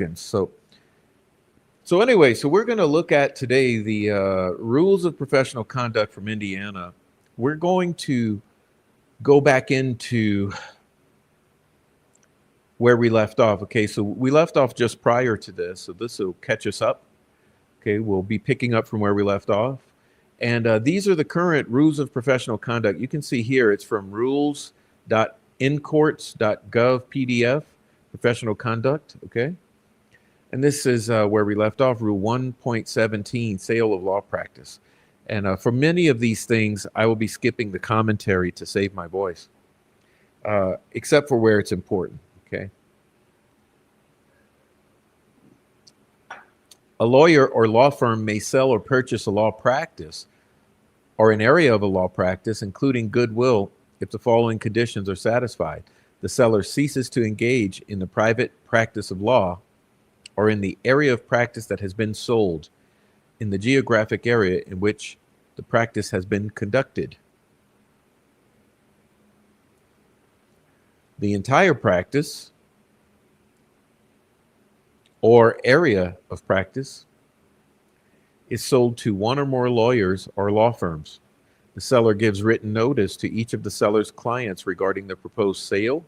slogans. So anyway, so we're going to look at today the rules of professional conduct from Indiana. We're going to go back into where we left off. Okay, so we left off just prior to this, so this will catch us up. Okay, we'll be picking up from where we left off. And these are the current rules of professional conduct. You can see here it's from rules.incourts.gov PDF, professional conduct. Okay, and this is where we left off, Rule 1.17, sale of law practice. And for many of these things, I will be skipping the commentary to save my voice, except for where it's important. Okay. A lawyer or law firm may sell or purchase a law practice or an area of a law practice, including goodwill, if the following conditions are satisfied. The seller ceases to engage in the private practice of law or in the area of practice that has been sold in the geographic area in which the practice has been conducted. The entire practice or area of practice is sold to one or more lawyers or law firms. The seller gives written notice to each of the seller's clients regarding the proposed sale,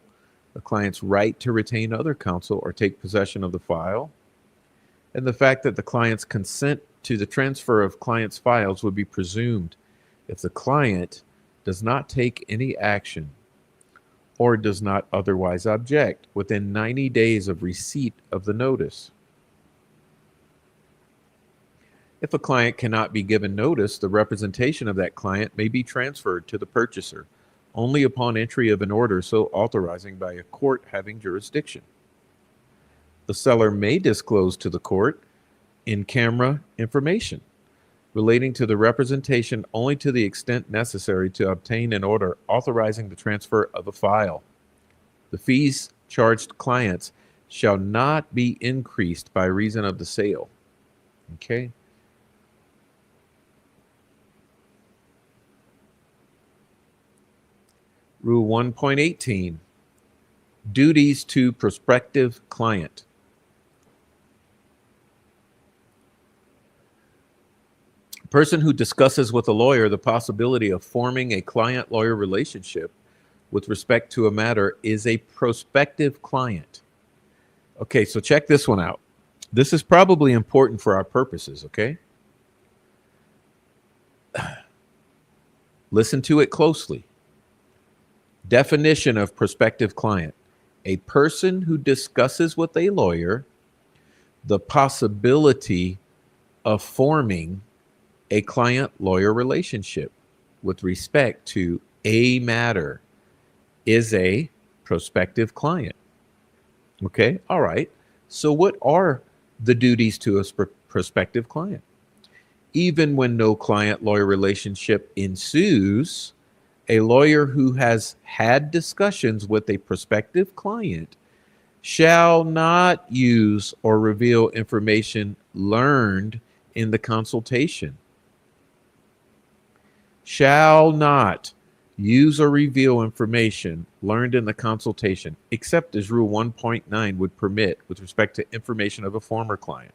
the client's right to retain other counsel or take possession of the file, and the fact that the client's consent to the transfer of client's files would be presumed if the client does not take any action or does not otherwise object within 90 days of receipt of the notice. If a client cannot be given notice, the representation of that client may be transferred to the purchaser only upon entry of an order so authorizing by a court having jurisdiction. The seller may disclose to the court in-camera information relating to the representation only to the extent necessary to obtain an order authorizing the transfer of a file. The fees charged clients shall not be increased by reason of the sale. Okay. Rule 1.18, duties to prospective client. Person who discusses with a lawyer the possibility of forming a client-lawyer relationship with respect to a matter is a prospective client. Okay, so check this one out. This is probably important for our purposes, okay? Listen to it closely. Definition of prospective client: a person who discusses with a lawyer the possibility of forming a client-lawyer relationship with respect to a matter is a prospective client. Okay, all right. So what are the duties to a prospective client? Even when no client-lawyer relationship ensues, a lawyer who has had discussions with a prospective client shall not use or reveal information learned in the consultation. Shall not use or reveal information learned in the consultation, except as Rule 1.9 would permit with respect to information of a former client.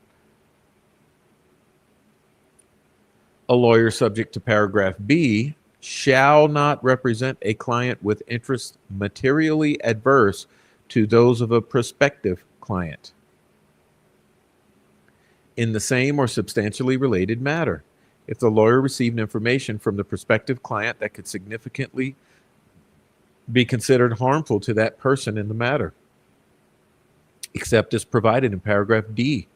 A lawyer subject to paragraph B shall not represent a client with interests materially adverse to those of a prospective client in the same or substantially related matter, if the lawyer received information from the prospective client that could significantly be considered harmful to that person in the matter, except as provided in paragraph D.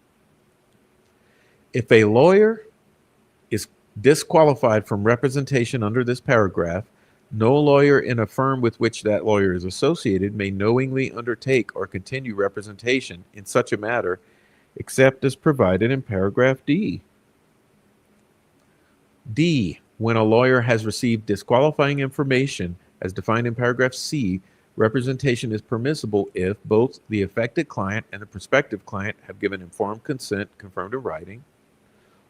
If a lawyer is disqualified from representation under this paragraph, no lawyer in a firm with which that lawyer is associated may knowingly undertake or continue representation in such a matter, except as provided in paragraph D. D. When a lawyer has received disqualifying information as defined in paragraph C, representation is permissible if both the affected client and the prospective client have given informed consent confirmed in writing,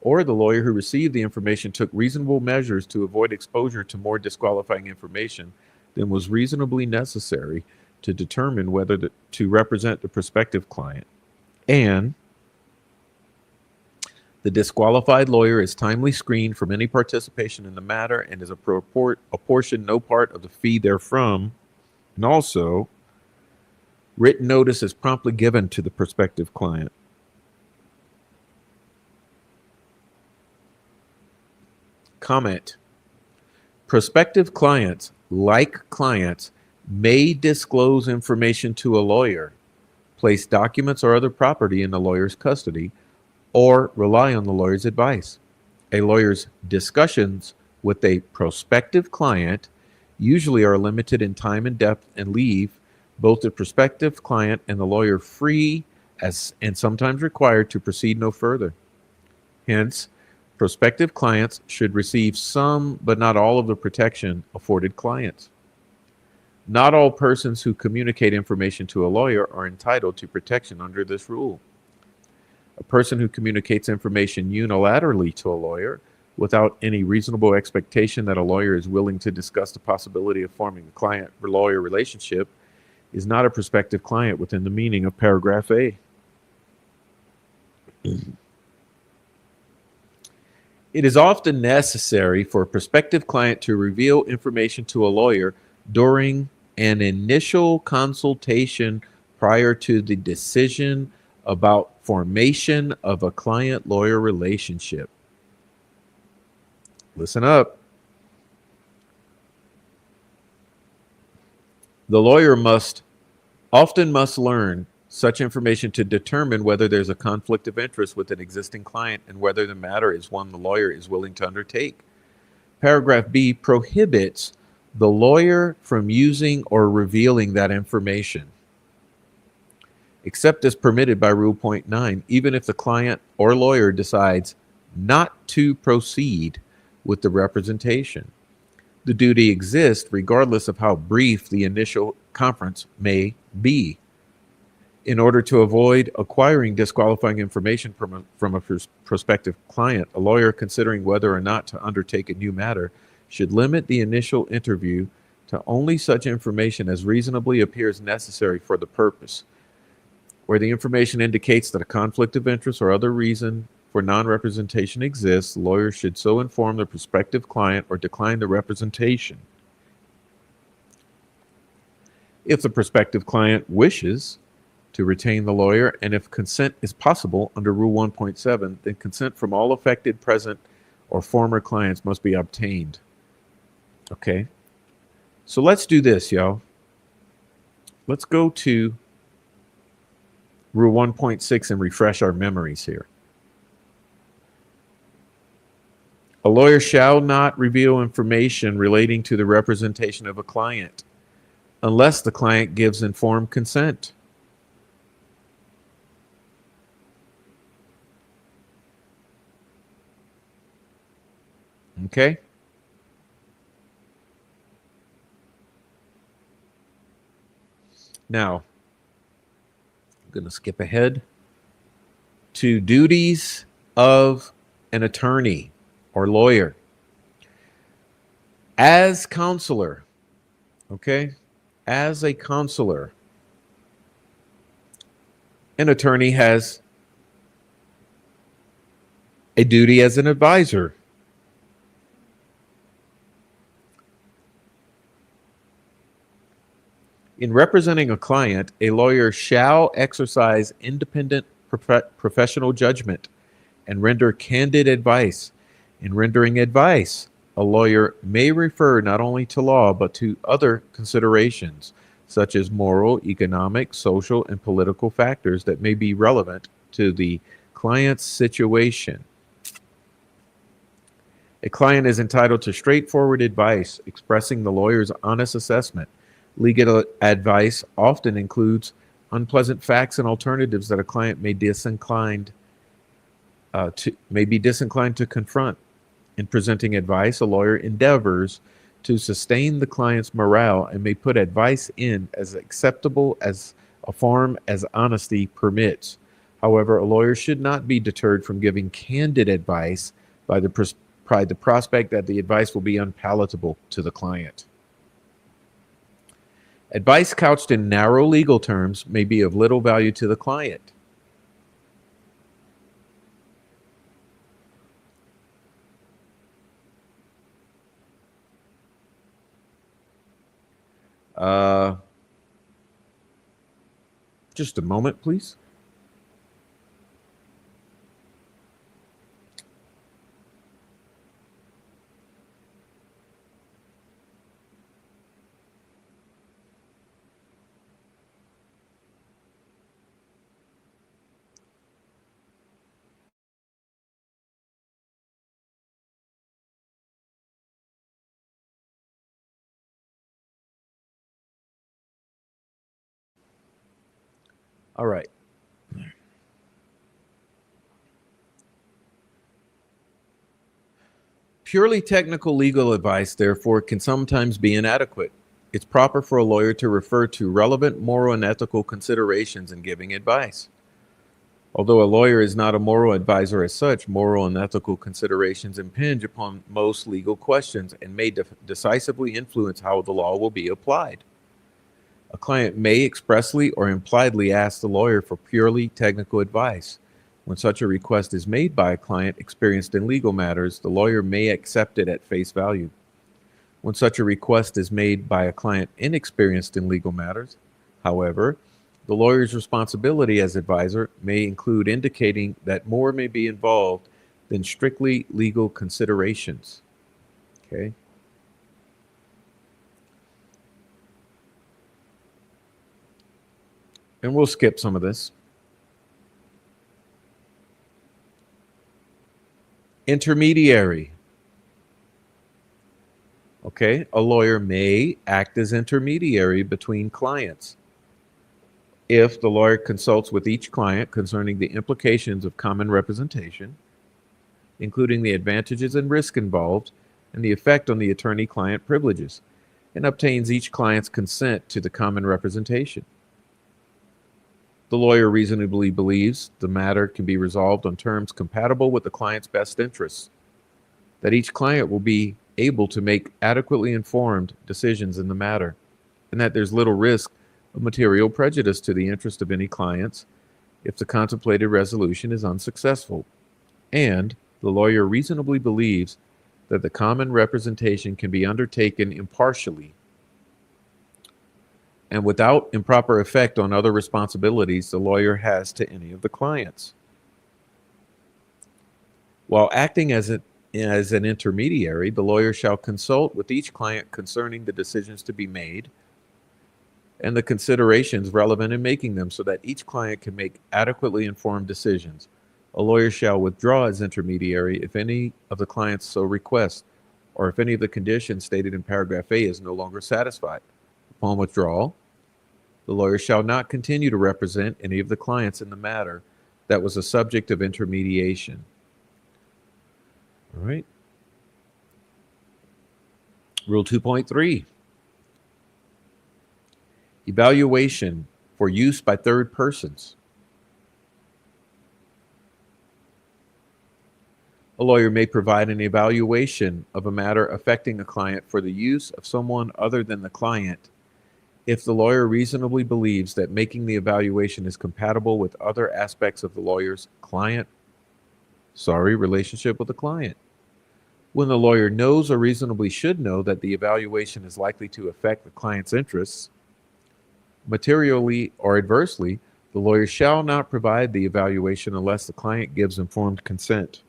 or the lawyer who received the information took reasonable measures to avoid exposure to more disqualifying information than was reasonably necessary to determine whether to represent the prospective client, And the disqualified lawyer is timely screened from any participation in the matter and is apportioned no part of the fee therefrom. And also, written notice is promptly given to the prospective client. Comment. Prospective clients, like clients, may disclose information to a lawyer, place documents or other property in the lawyer's custody, or rely on the lawyer's advice. A lawyer's discussions with a prospective client usually are limited in time and depth and leave both the prospective client and the lawyer free and sometimes required to proceed no further. Hence, prospective clients should receive some but not all of the protection afforded clients. Not all persons who communicate information to a lawyer are entitled to protection under this rule. A person who communicates information unilaterally to a lawyer without any reasonable expectation that a lawyer is willing to discuss the possibility of forming a client-lawyer relationship is not a prospective client within the meaning of paragraph A. It is often necessary for a prospective client to reveal information to a lawyer during an initial consultation prior to the decision about formation of a client-lawyer relationship. Listen up. The lawyer often must learn such information to determine whether there's a conflict of interest with an existing client and whether the matter is one the lawyer is willing to undertake. Paragraph B prohibits the lawyer from using or revealing that information, except as permitted by Rule Point 9, even if the client or lawyer decides not to proceed with the representation. The duty exists regardless of how brief the initial conference may be. In order to avoid acquiring disqualifying information from a prospective client, a lawyer considering whether or not to undertake a new matter should limit the initial interview to only such information as reasonably appears necessary for the purpose. Where the information indicates that a conflict of interest or other reason for non-representation exists, lawyers should so inform the prospective client or decline the representation. If the prospective client wishes to retain the lawyer, and if consent is possible under Rule 1.7, then consent from all affected present or former clients must be obtained. Okay, so let's do this, y'all. Let's go to Rule 1.6 and refresh our memories here. A lawyer shall not reveal information relating to the representation of a client unless the client gives informed consent. Okay? Now, I'm going to skip ahead to duties of an attorney or lawyer. As counselor, okay? As a counselor, an attorney has a duty as an advisor. In representing a client, a lawyer shall exercise independent professional judgment and render candid advice. In rendering advice, a lawyer may refer not only to law but to other considerations, such as moral, economic, social, and political factors that may be relevant to the client's situation. A client is entitled to straightforward advice, expressing the lawyer's honest assessment. Legal advice often includes unpleasant facts and alternatives that a client may be disinclined to confront. In presenting advice, a lawyer endeavors to sustain the client's morale and may put advice in as acceptable as a form as honesty permits. However, a lawyer should not be deterred from giving candid advice by the prospect that the advice will be unpalatable to the client. Advice couched in narrow legal terms may be of little value to the client. Uh, just a moment, please. All right. Purely technical legal advice, therefore, can sometimes be inadequate. It's proper for a lawyer to refer to relevant moral and ethical considerations in giving advice. Although a lawyer is not a moral advisor as such, moral and ethical considerations impinge upon most legal questions and may decisively influence how the law will be applied. A client may expressly or impliedly ask the lawyer for purely technical advice. When such a request is made by a client experienced in legal matters, the lawyer may accept it at face value. When such a request is made by a client inexperienced in legal matters, however, the lawyer's responsibility as advisor may include indicating that more may be involved than strictly legal considerations. Okay. And we'll skip some of this. Intermediary. Okay, a lawyer may act as intermediary between clients. If the lawyer consults with each client concerning the implications of common representation, including the advantages and risk involved, and the effect on the attorney-client privileges, and obtains each client's consent to the common representation. The lawyer reasonably believes the matter can be resolved on terms compatible with the client's best interests, that each client will be able to make adequately informed decisions in the matter, and that there's little risk of material prejudice to the interest of any clients if the contemplated resolution is unsuccessful. And the lawyer reasonably believes that the common representation can be undertaken impartially and without improper effect on other responsibilities the lawyer has to any of the clients. While acting as an intermediary, the lawyer shall consult with each client concerning the decisions to be made and the considerations relevant in making them so that each client can make adequately informed decisions. A lawyer shall withdraw as intermediary if any of the clients so request, or if any of the conditions stated in paragraph A is no longer satisfied. Upon withdrawal, the lawyer shall not continue to represent any of the clients in the matter that was a subject of intermediation. All right. Rule 2.3. Evaluation for use by third persons. A lawyer may provide an evaluation of a matter affecting a client for the use of someone other than the client if the lawyer reasonably believes that making the evaluation is compatible with other aspects of the lawyer's relationship with the client. When the lawyer knows or reasonably should know that the evaluation is likely to affect the client's interests, materially or adversely, the lawyer shall not provide the evaluation unless the client gives informed consent.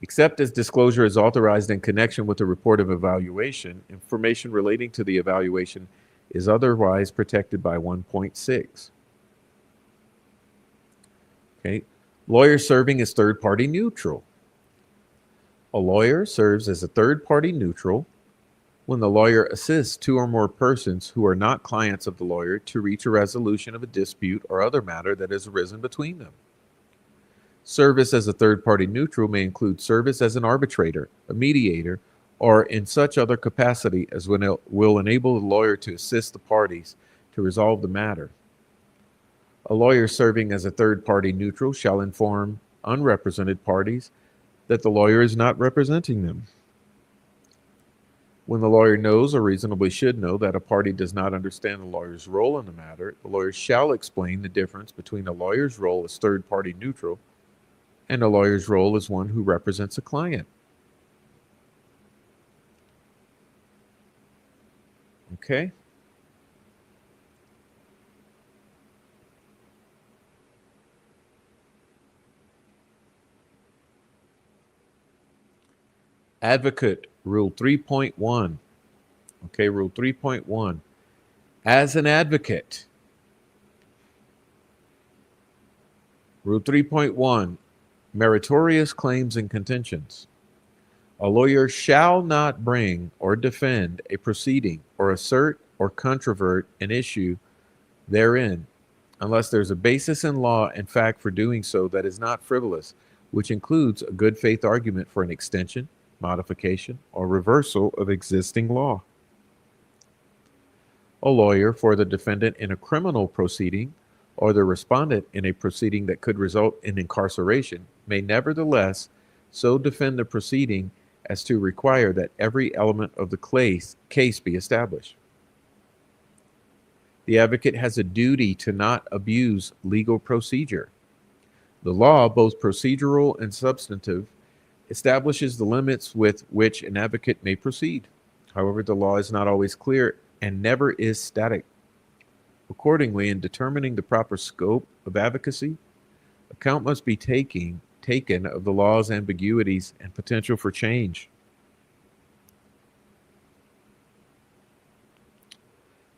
Except as disclosure is authorized in connection with the report of evaluation, information relating to the evaluation is otherwise protected by 1.6. Okay. Lawyer serving as third-party neutral. A lawyer serves as a third-party neutral when the lawyer assists two or more persons who are not clients of the lawyer to reach a resolution of a dispute or other matter that has arisen between them. Service as a third-party neutral may include service as an arbitrator, a mediator, or in such other capacity as will enable the lawyer to assist the parties to resolve the matter. A lawyer serving as a third-party neutral shall inform unrepresented parties that the lawyer is not representing them. When the lawyer knows or reasonably should know that a party does not understand the lawyer's role in the matter, the lawyer shall explain the difference between a lawyer's role as third-party neutral and a lawyer's role as one who represents a client. Okay. Advocate Rule 3.1. Okay, Rule 3.1. As an advocate, Rule 3.1, meritorious claims and contentions. A lawyer shall not bring or defend a proceeding or assert or controvert an issue therein unless there's a basis in law and fact for doing so that is not frivolous, which includes a good faith argument for an extension, modification, or reversal of existing law. A lawyer for the defendant in a criminal proceeding or the respondent in a proceeding that could result in incarceration may nevertheless so defend the proceeding as to require that every element of the case be established. The advocate has a duty to not abuse legal procedure. The law, both procedural and substantive, establishes the limits with which an advocate may proceed. However, the law is not always clear and never is static. Accordingly, in determining the proper scope of advocacy, account must be taken of the law's ambiguities and potential for change.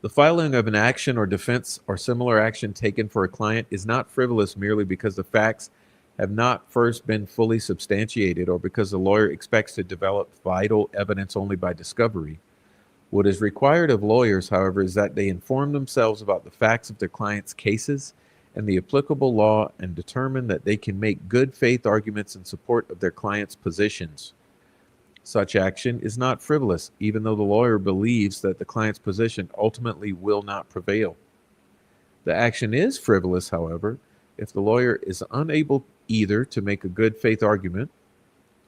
The filing of an action or defense or similar action taken for a client is not frivolous merely because the facts have not first been fully substantiated or because the lawyer expects to develop vital evidence only by discovery. What is required of lawyers, however, is that they inform themselves about the facts of their clients' cases and the applicable law and determine that they can make good faith arguments in support of their clients' positions. Such action is not frivolous, even though the lawyer believes that the client's position ultimately will not prevail. The action is frivolous, however, if the lawyer is unable either to make a good faith argument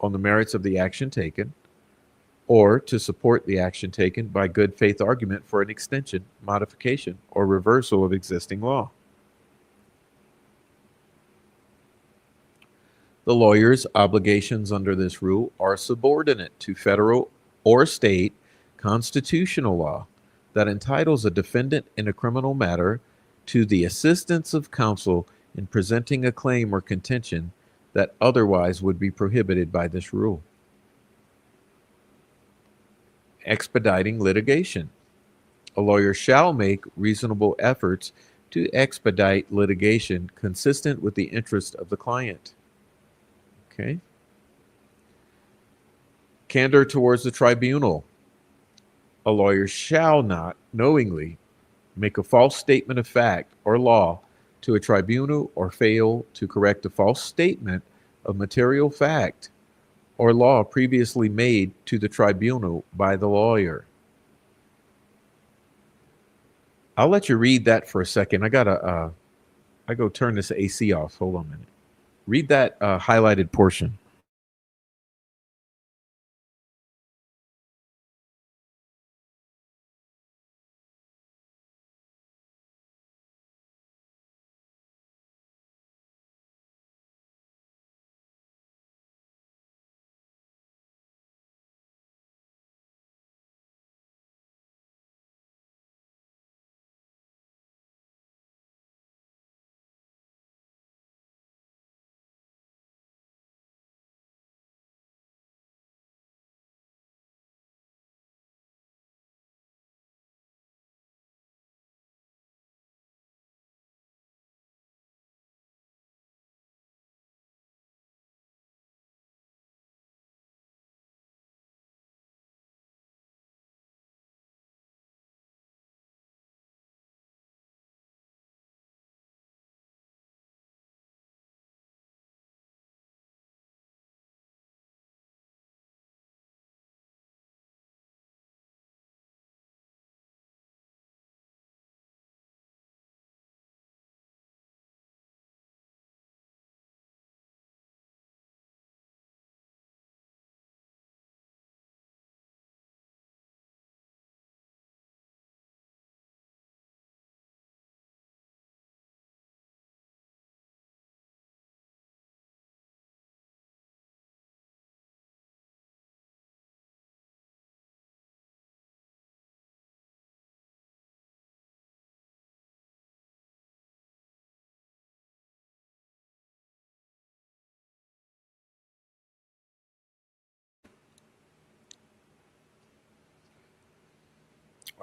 on the merits of the action taken or to support the action taken by good faith argument for an extension, modification, or reversal of existing law. The lawyer's obligations under this rule are subordinate to federal or state constitutional law that entitles a defendant in a criminal matter to the assistance of counsel in presenting a claim or contention that otherwise would be prohibited by this rule. Expediting litigation. A lawyer shall make reasonable efforts to expedite litigation consistent with the interest of the client. Okay. Candor towards the tribunal. A lawyer shall not knowingly make a false statement of fact or law to a tribunal or fail to correct a false statement of material fact or law previously made to the tribunal by the lawyer. I'll let you read that for a second. I go turn this AC off. Hold on a minute. Read that highlighted portion.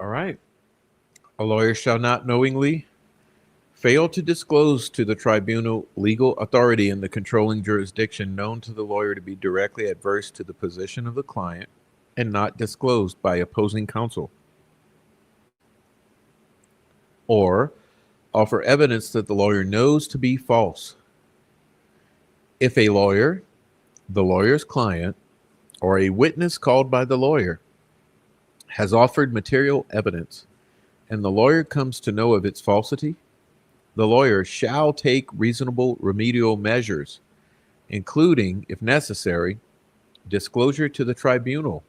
All right. A lawyer shall not knowingly fail to disclose to the tribunal legal authority in the controlling jurisdiction known to the lawyer to be directly adverse to the position of the client and not disclosed by opposing counsel, or offer evidence that the lawyer knows to be false. If a lawyer, the lawyer's client, or a witness called by the lawyer has offered material evidence and the lawyer comes to know of its falsity, the lawyer shall take reasonable remedial measures, including, if necessary, disclosure to the tribunal.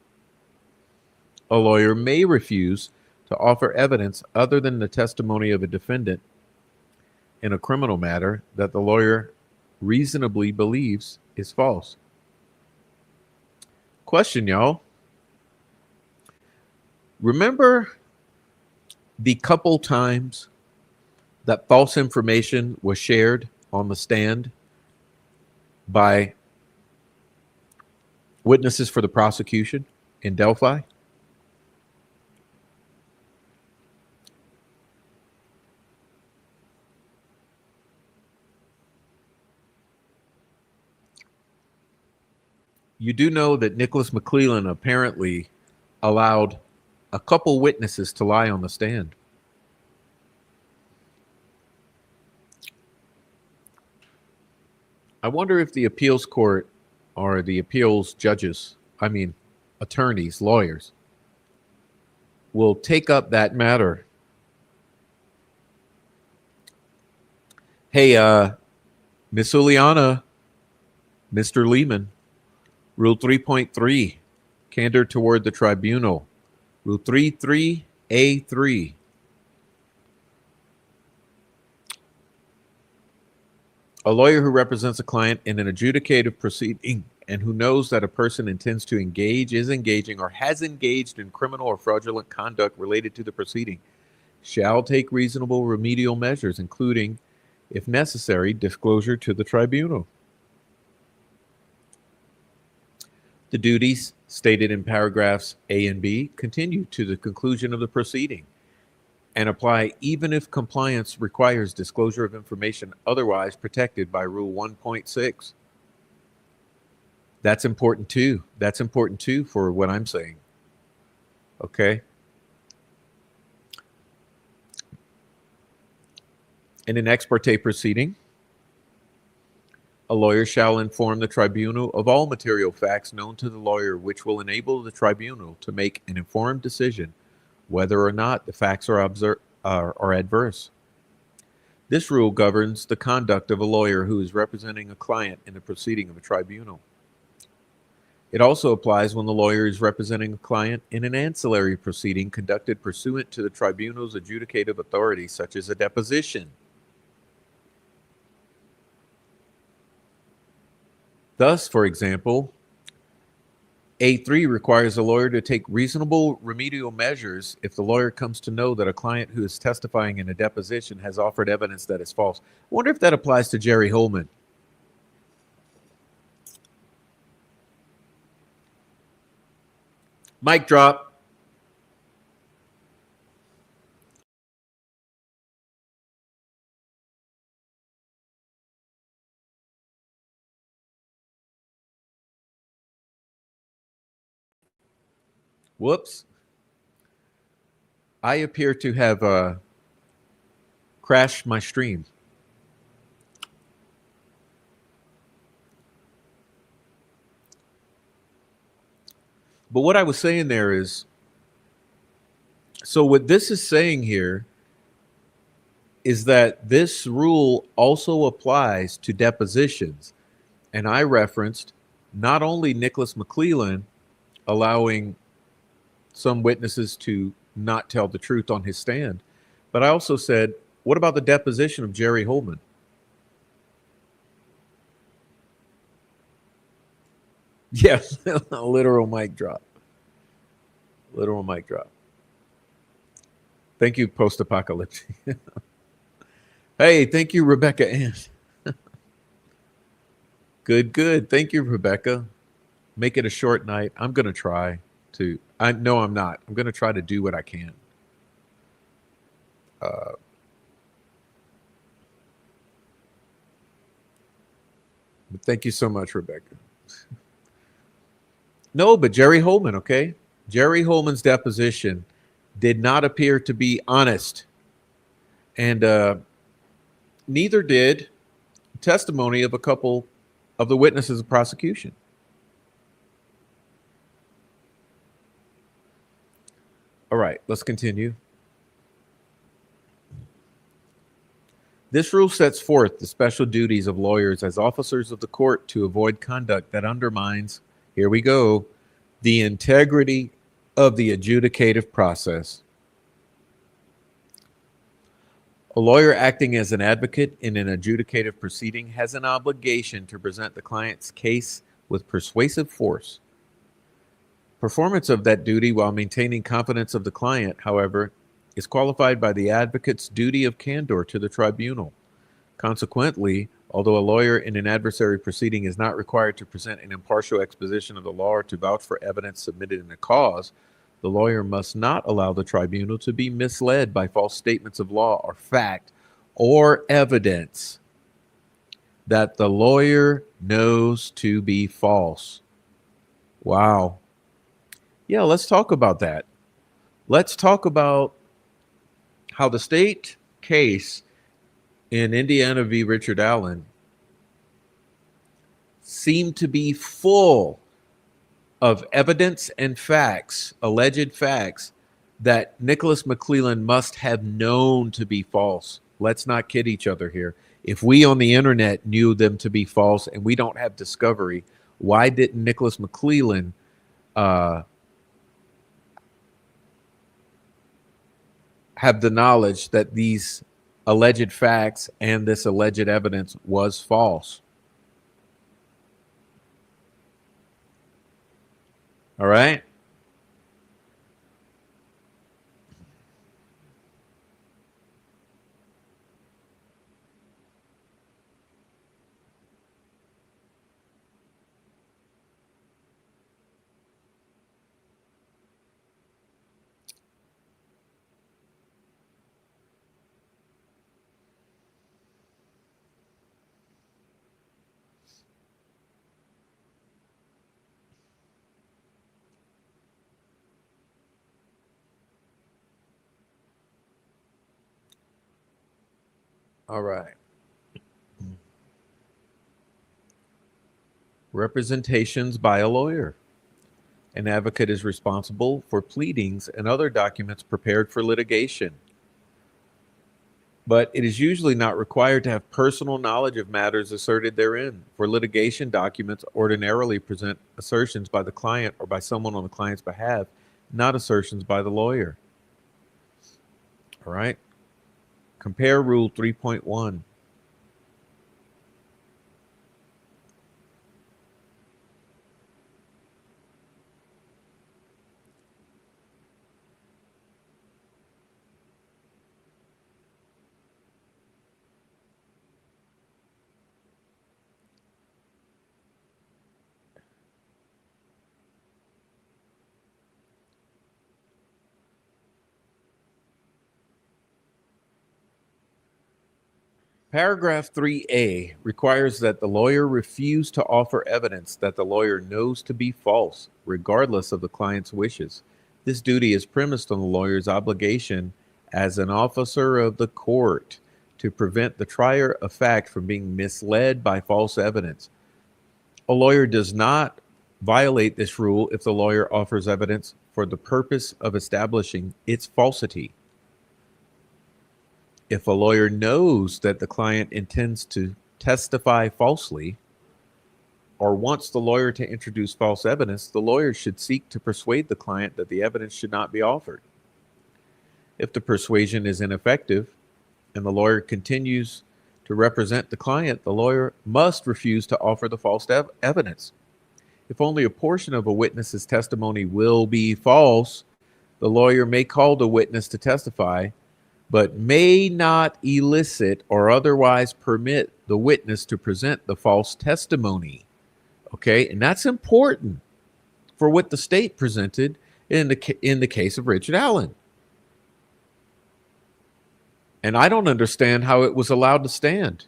A lawyer may refuse to offer evidence other than the testimony of a defendant in a criminal matter that the lawyer reasonably believes is false. Question, y'all. Remember the couple times that false information was shared on the stand by witnesses for the prosecution in Delphi? You do know that Nicholas McClellan apparently allowed a couple witnesses to lie on the stand. I wonder if the appeals court or the appeals judges, attorneys, lawyers, will take up that matter. Hey, Miss Uliana, Mr. Lehman, Rule 3.3, candor toward the tribunal. Rule 3.3A3. A lawyer who represents a client in an adjudicative proceeding and who knows that a person intends to engage, is engaging, or has engaged in criminal or fraudulent conduct related to the proceeding shall take reasonable remedial measures, including, if necessary, disclosure to the tribunal. The duties stated in paragraphs A and B continue to the conclusion of the proceeding and apply even if compliance requires disclosure of information otherwise protected by Rule 1.6. That's important too. That's important too for what I'm saying. Okay. In an ex parte proceeding, a lawyer shall inform the tribunal of all material facts known to the lawyer which will enable the tribunal to make an informed decision whether or not the facts are adverse. This rule governs the conduct of a lawyer who is representing a client in the proceeding of a tribunal. It also applies when the lawyer is representing a client in an ancillary proceeding conducted pursuant to the tribunal's adjudicative authority, such as a deposition. Thus, for example, A3 requires a lawyer to take reasonable remedial measures if the lawyer comes to know that a client who is testifying in a deposition has offered evidence that is false. I wonder if that applies to Jerry Holman. Mic drop. Whoops. I appear to have crashed my stream. But what I was saying there is, so what this is saying here is that this rule also applies to depositions. And I referenced not only Nicholas McClellan allowing some witnesses to not tell the truth on his stand, but I also said, what about the deposition of Jerry Holman? Yes, literal mic drop. Literal mic drop. Thank you, post-apocalyptic. Hey, thank you, Rebecca Ann. Good, good. Thank you, Rebecca. Make it a short night. I'm going to try to. No, I'm not. I'm going to try to do what I can. Thank you so much, Rebecca. No, but Jerry Holman, okay? Jerry Holman's deposition did not appear to be honest. And neither did testimony of a couple of the witnesses of prosecution. All right, let's continue. This rule sets forth the special duties of lawyers as officers of the court to avoid conduct that undermines, here we go, the integrity of the adjudicative process. A lawyer acting as an advocate in an adjudicative proceeding has an obligation to present the client's case with persuasive force. Performance of that duty while maintaining confidence of the client, however, is qualified by the advocate's duty of candor to the tribunal. Consequently, although a lawyer in an adversary proceeding is not required to present an impartial exposition of the law or to vouch for evidence submitted in a cause, the lawyer must not allow the tribunal to be misled by false statements of law or fact or evidence that the lawyer knows to be false. Wow. Yeah, let's talk about that. Let's talk about how the state case in Indiana v. Richard Allen seemed to be full of evidence and facts, alleged facts, that Nicholas McClelland must have known to be false. Let's not kid each other here. If we on the internet knew them to be false and we don't have discovery, why didn't Nicholas McClelland have the knowledge that these alleged facts and this alleged evidence was false? All right. All right. Representations by a lawyer. An advocate is responsible for pleadings and other documents prepared for litigation, but it is usually not required to have personal knowledge of matters asserted therein. For litigation, documents ordinarily present assertions by the client or by someone on the client's behalf, not assertions by the lawyer. All right. Compare Rule 3.1. Paragraph 3A requires that the lawyer refuse to offer evidence that the lawyer knows to be false, regardless of the client's wishes. This duty is premised on the lawyer's obligation as an officer of the court to prevent the trier of fact from being misled by false evidence. A lawyer does not violate this rule if the lawyer offers evidence for the purpose of establishing its falsity. If a lawyer knows that the client intends to testify falsely or wants the lawyer to introduce false evidence, the lawyer should seek to persuade the client that the evidence should not be offered. If the persuasion is ineffective and the lawyer continues to represent the client, the lawyer must refuse to offer the false evidence. If only a portion of a witness's testimony will be false, the lawyer may call the witness to testify, but may not elicit or otherwise permit the witness to present the false testimony. Okay, and that's important for what the state presented in the case of Richard Allen. And I don't understand how it was allowed to stand.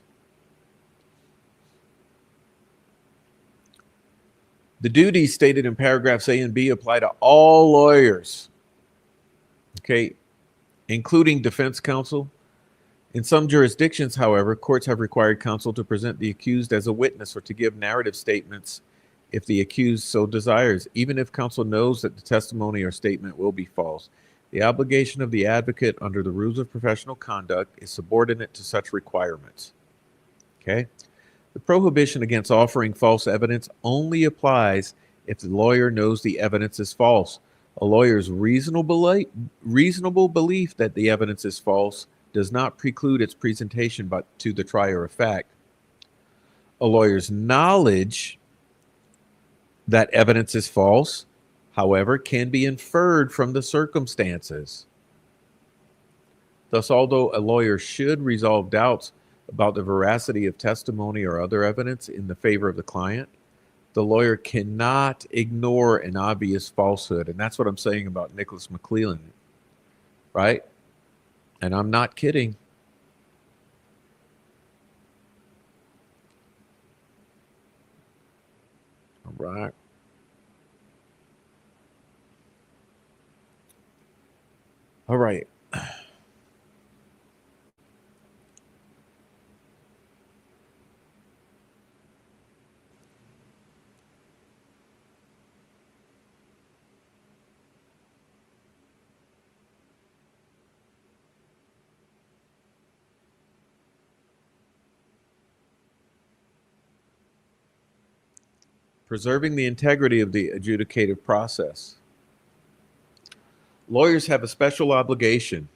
The duties stated in paragraphs A and B apply to all lawyers, okay, including defense counsel. In some jurisdictions, however, courts have required counsel to present the accused as a witness or to give narrative statements if the accused so desires, even if counsel knows that the testimony or statement will be false. The obligation of the advocate under the rules of professional conduct is subordinate to such requirements. Okay? The prohibition against offering false evidence only applies if the lawyer knows the evidence is false. A lawyer's reasonable belief that the evidence is false does not preclude its presentation to the trier of fact. A lawyer's knowledge that evidence is false, however, can be inferred from the circumstances. Thus, although a lawyer should resolve doubts about the veracity of testimony or other evidence in the favor of the client, the lawyer cannot ignore an obvious falsehood. And that's what I'm saying about Nicholas McClellan, right? And I'm not kidding. All right. All right. Preserving the integrity of the adjudicative process. Lawyers have a special obligation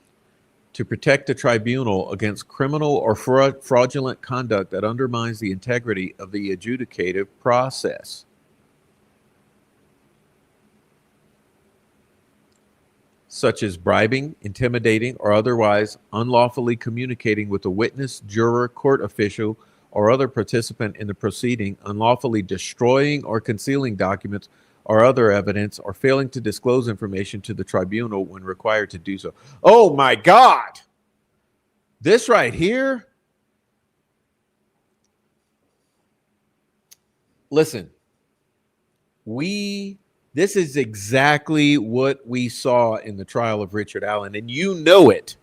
to protect the tribunal against criminal or fraudulent conduct that undermines the integrity of the adjudicative process. Such as bribing, intimidating, or otherwise unlawfully communicating with a witness, juror, court official, or other participant in the proceeding, unlawfully destroying or concealing documents or other evidence, or failing to disclose information to the tribunal when required to do so. Oh my God! This right here. Listen, this is exactly what we saw in the trial of Richard Allen, and you know it.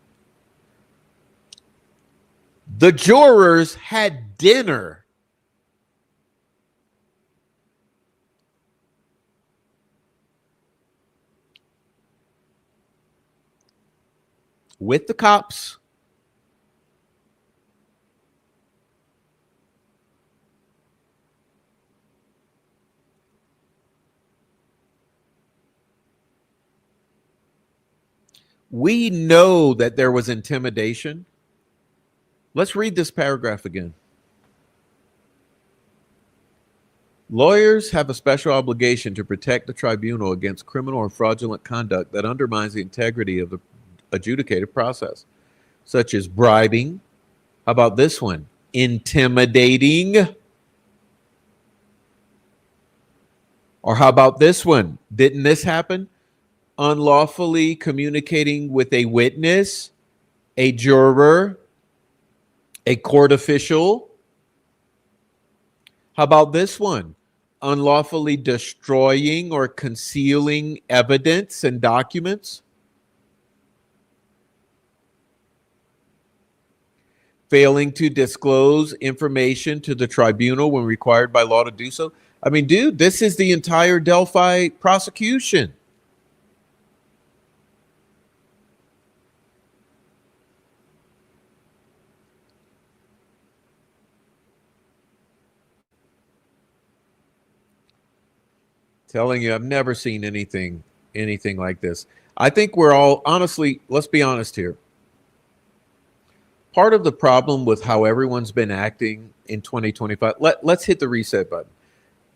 The jurors had dinner with the cops. We know that there was intimidation. Let's read this paragraph again. Lawyers have a special obligation to protect the tribunal against criminal or fraudulent conduct that undermines the integrity of the adjudicative process, such as bribing. How about this one? Intimidating. Or how about this one? Didn't this happen? Unlawfully communicating with a witness, a juror, a court official. How about this one? Unlawfully destroying or concealing evidence and documents. Failing to disclose information to the tribunal when required by law to do so. I mean, dude, this is the entire Delphi prosecution. Telling you, I've never seen anything like this. I think we're all, honestly, let's be honest here. Part of the problem with how everyone's been acting in 2025, let's hit the reset button.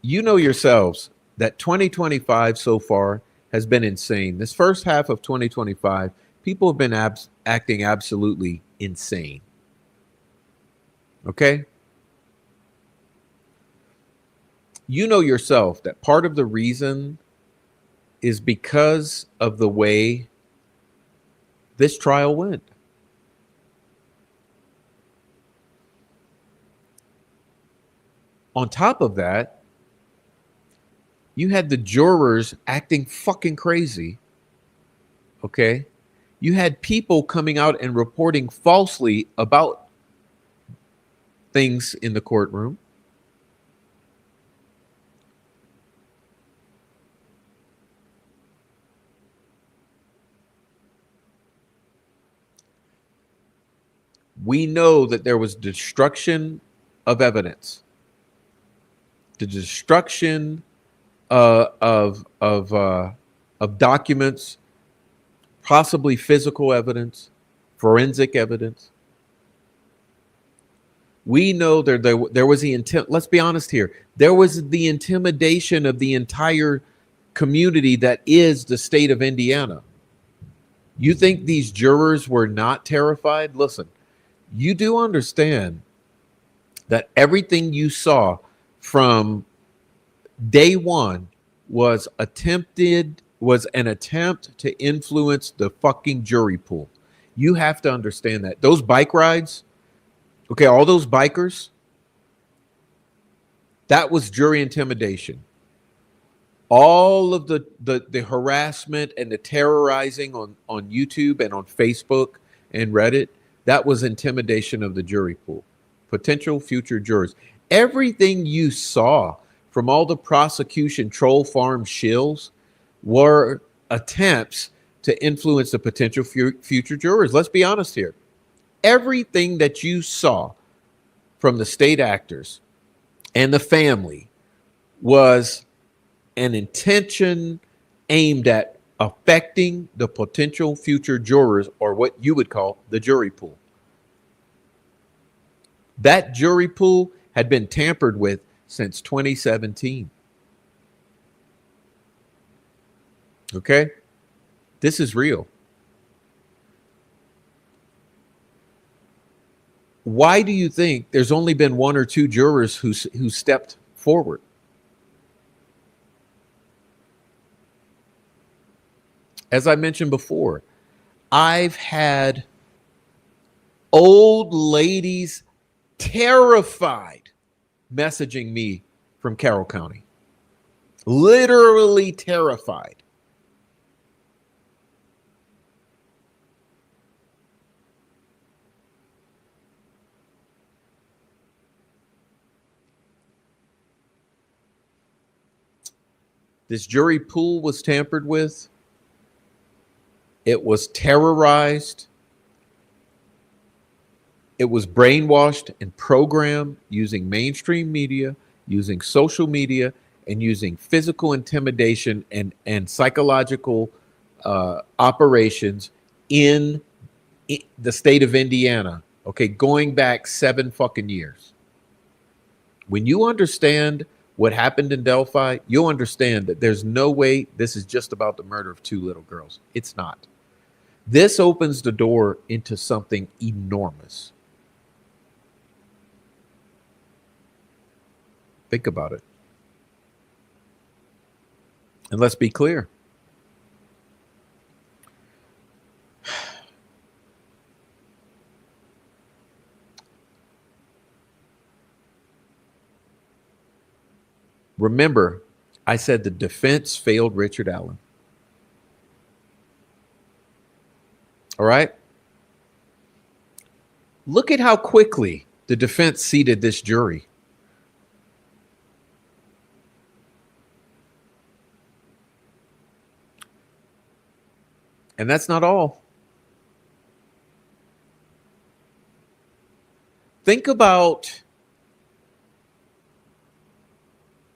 You know yourselves that 2025 so far has been insane. This first half of 2025, people have been acting absolutely insane. Okay? You know yourself that part of the reason is because of the way this trial went. On top of that, You had the jurors acting fucking crazy. Okay. You had people coming out and reporting falsely about things in the courtroom. We know that there was destruction of evidence, the destruction of documents, possibly physical evidence, forensic evidence. We know there was the intent. Let's be honest here. There was the intimidation of the entire community that is the state of Indiana. You think these jurors were not terrified? Listen, you do understand that everything you saw from day one was an attempt to influence the fucking jury pool. You have to understand that. Those bike rides, okay, all those bikers, that was jury intimidation. All of the harassment and the terrorizing on YouTube and on Facebook and Reddit, that was intimidation of the jury pool, potential future jurors. Everything you saw from all the prosecution troll farm shills were attempts to influence the potential future jurors. Let's be honest here. Everything that you saw from the state actors and the family was an intention aimed at affecting the potential future jurors, or what you would call the jury pool. That jury pool had been tampered with since 2017. Okay? This is real. Why do you think there's only been one or two jurors who stepped forward? As I mentioned before, I've had old ladies terrified messaging me from Carroll County. Literally terrified. This jury pool was tampered with. It was terrorized. It was brainwashed and programmed using mainstream media, using social media, and using physical intimidation and psychological operations in the state of Indiana. Okay, going back 7 fucking years. When you understand what happened in Delphi, you'll understand that there's no way this is just about the murder of 2 little girls. It's not. This opens the door into something enormous. Think about it. And let's be clear. Remember, I said the defense failed Richard Allen. All right? Look at how quickly the defense seated this jury. And that's not all. Think about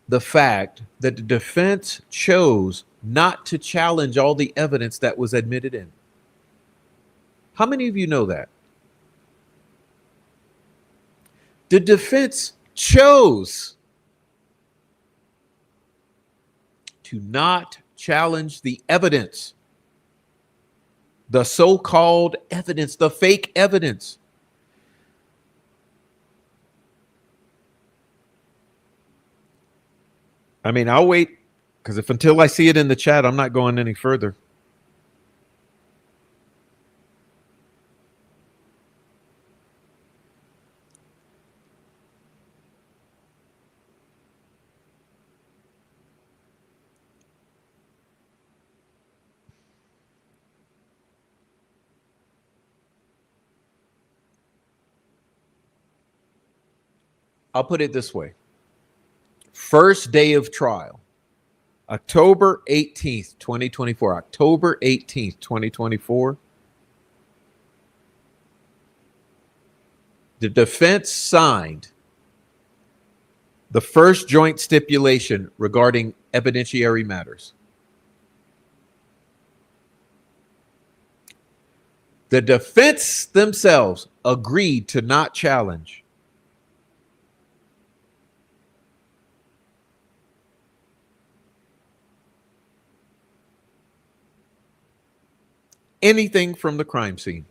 the fact that the defense chose not to challenge all the evidence that was admitted in. How many of you know that? The defense chose to not challenge the evidence, the so-called evidence, the fake evidence. I mean, I'll wait, because until I see it in the chat, I'm not going any further. I'll put it this way. First day of trial, October 18th, 2024. October 18th, 2024. The defense signed the first joint stipulation regarding evidentiary matters. The defense themselves agreed to not challenge anything from the crime scene.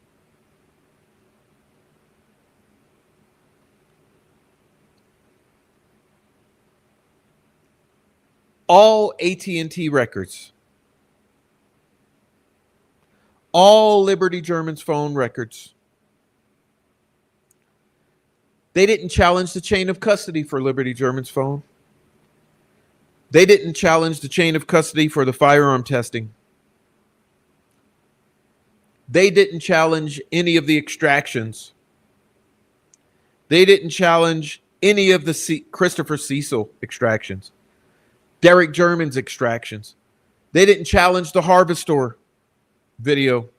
All AT&T records, all Liberty German's phone records. They didn't challenge the chain of custody for Liberty German's phone. They didn't challenge the chain of custody for the firearm testing. They didn't challenge any of the extractions. They didn't challenge any of the Christopher Cecil extractions, Derek German's extractions. They didn't challenge the Harvestor video.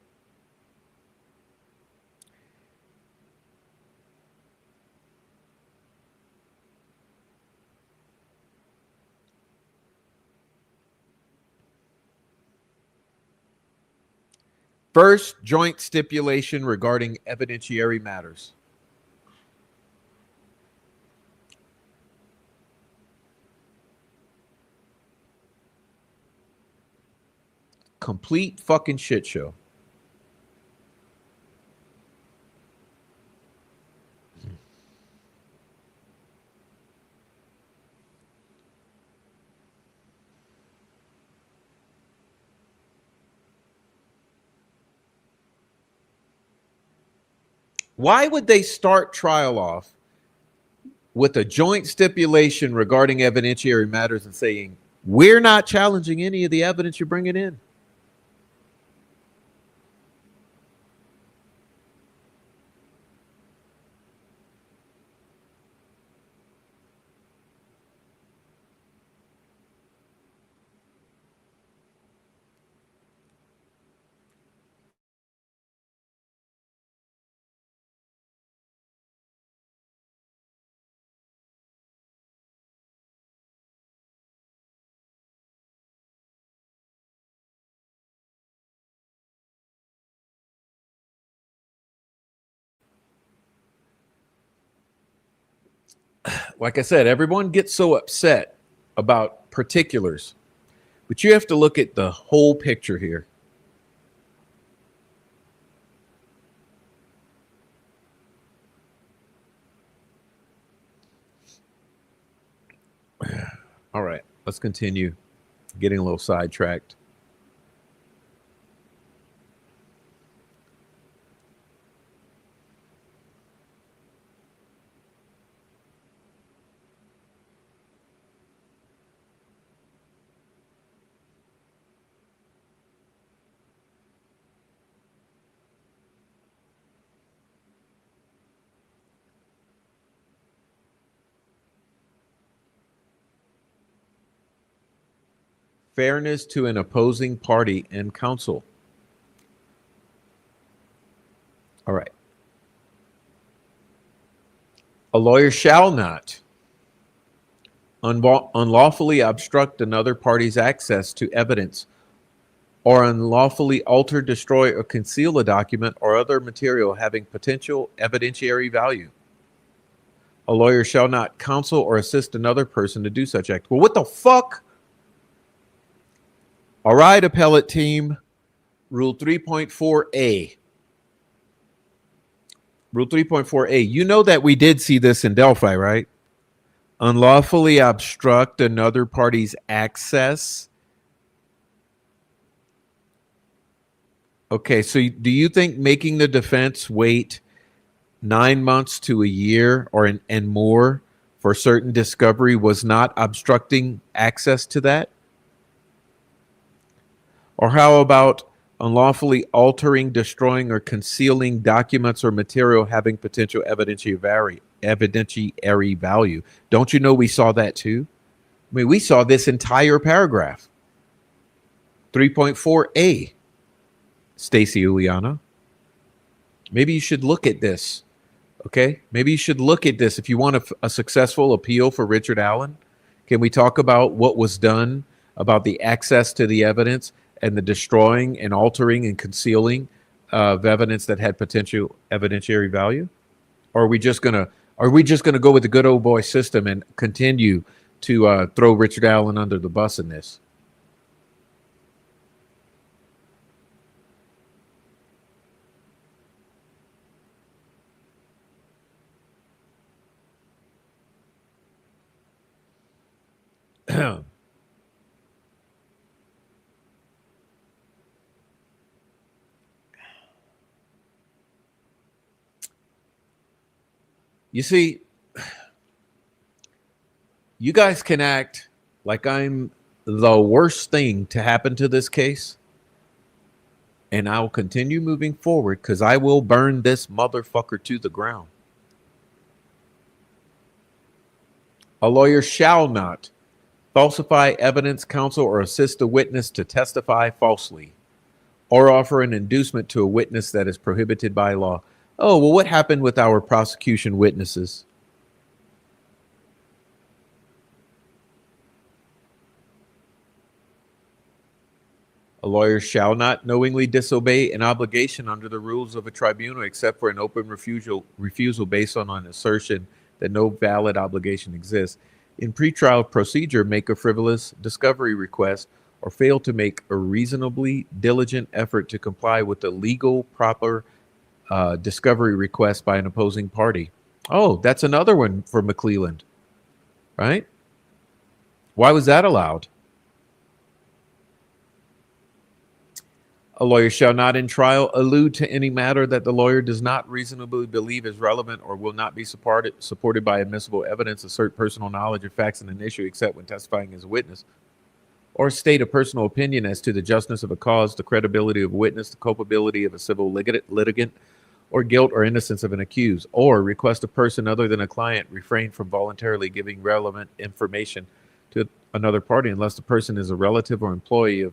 First joint stipulation regarding evidentiary matters. Complete fucking shit show. Why would they start trial off with a joint stipulation regarding evidentiary matters and saying, we're not challenging any of the evidence you're bringing in? Like I said, everyone gets so upset about particulars, but you have to look at the whole picture here. All right, let's continue. Getting a little sidetracked. Fairness to an opposing party and counsel. All right. A lawyer shall not unlawfully obstruct another party's access to evidence or unlawfully alter, destroy, or conceal a document or other material having potential evidentiary value. A lawyer shall not counsel or assist another person to do such act. Well, what the fuck? All right, appellate team. Rule 3.4a. Rule 3.4a. You know that we did see this in Delphi, right? Unlawfully obstruct another party's access. Okay, so do you think making the defense wait 9 months to a year and more for certain discovery was not obstructing access to that? Or how about unlawfully altering, destroying, or concealing documents or material having potential evidentiary evidentiary value. Don't you know we saw that too? I mean, we saw this entire paragraph. 3.4a, Stacy Uliana. Maybe you should look at this. Okay, maybe you should look at this if you want a successful appeal for Richard Allen. Can we talk about what was done about the access to the evidence and the destroying and altering and concealing of evidence that had potential evidentiary value? Or are we just gonna go with the good old boy system and continue to throw Richard Allen under the bus in this? You see, you guys can act like I'm the worst thing to happen to this case, and I'll continue moving forward because I will burn this motherfucker to the ground. A lawyer shall not falsify evidence, counsel, or assist a witness to testify falsely, or offer an inducement to a witness that is prohibited by law. Oh, well, what happened with our prosecution witnesses? A lawyer shall not knowingly disobey an obligation under the rules of a tribunal except for an open refusal based on an assertion that no valid obligation exists. In pretrial procedure, make a frivolous discovery request or fail to make a reasonably diligent effort to comply with the legal proper discovery request by an opposing party. Oh, that's another one for McClelland, right? Why was that allowed? A lawyer shall not in trial allude to any matter that the lawyer does not reasonably believe is relevant or will not be supported by admissible evidence, assert personal knowledge of facts in an issue except when testifying as a witness, or state a personal opinion as to the justness of a cause, the credibility of a witness, the culpability of a civil litigant, or guilt or innocence of an accused, or request a person other than a client refrain from voluntarily giving relevant information to another party unless the person is a relative or employee of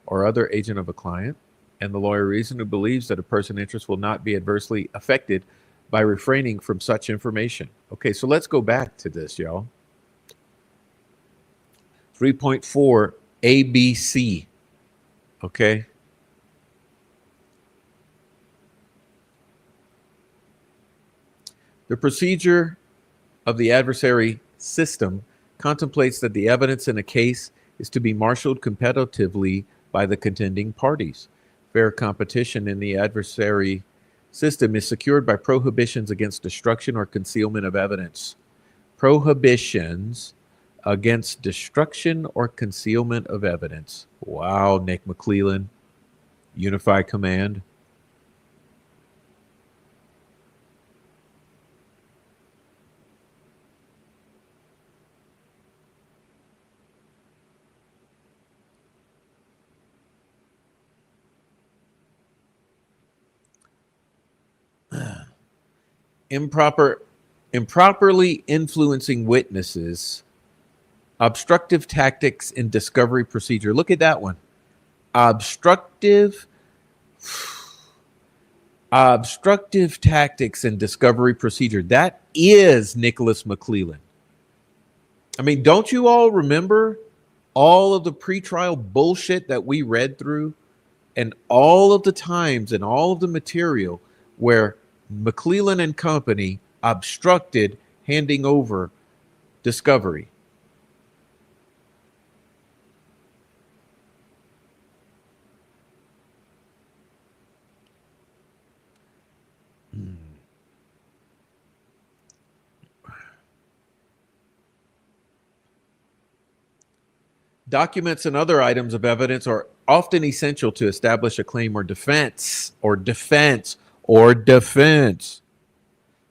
or other agent of a client, and the lawyer reasonably believes that a person's interest will not be adversely affected by refraining from such information. Okay, so let's go back to this, y'all. 3.4 ABC. Okay. The procedure of the adversary system contemplates that the evidence in a case is to be marshaled competitively by the contending parties. Fair competition in the adversary system is secured by prohibitions against destruction or concealment of evidence. Prohibitions against destruction or concealment of evidence. Wow, Nick McClelland, Unified Command. Improperly influencing witnesses, obstructive tactics in discovery procedure. Look at that one. Obstructive tactics in discovery procedure. That is Nicholas McClelland. I mean, don't you all remember all of the pretrial bullshit that we read through and all of the times and all of the material where McClelland and company obstructed handing over discovery? Documents and other items of evidence are often essential to establish a claim or defense.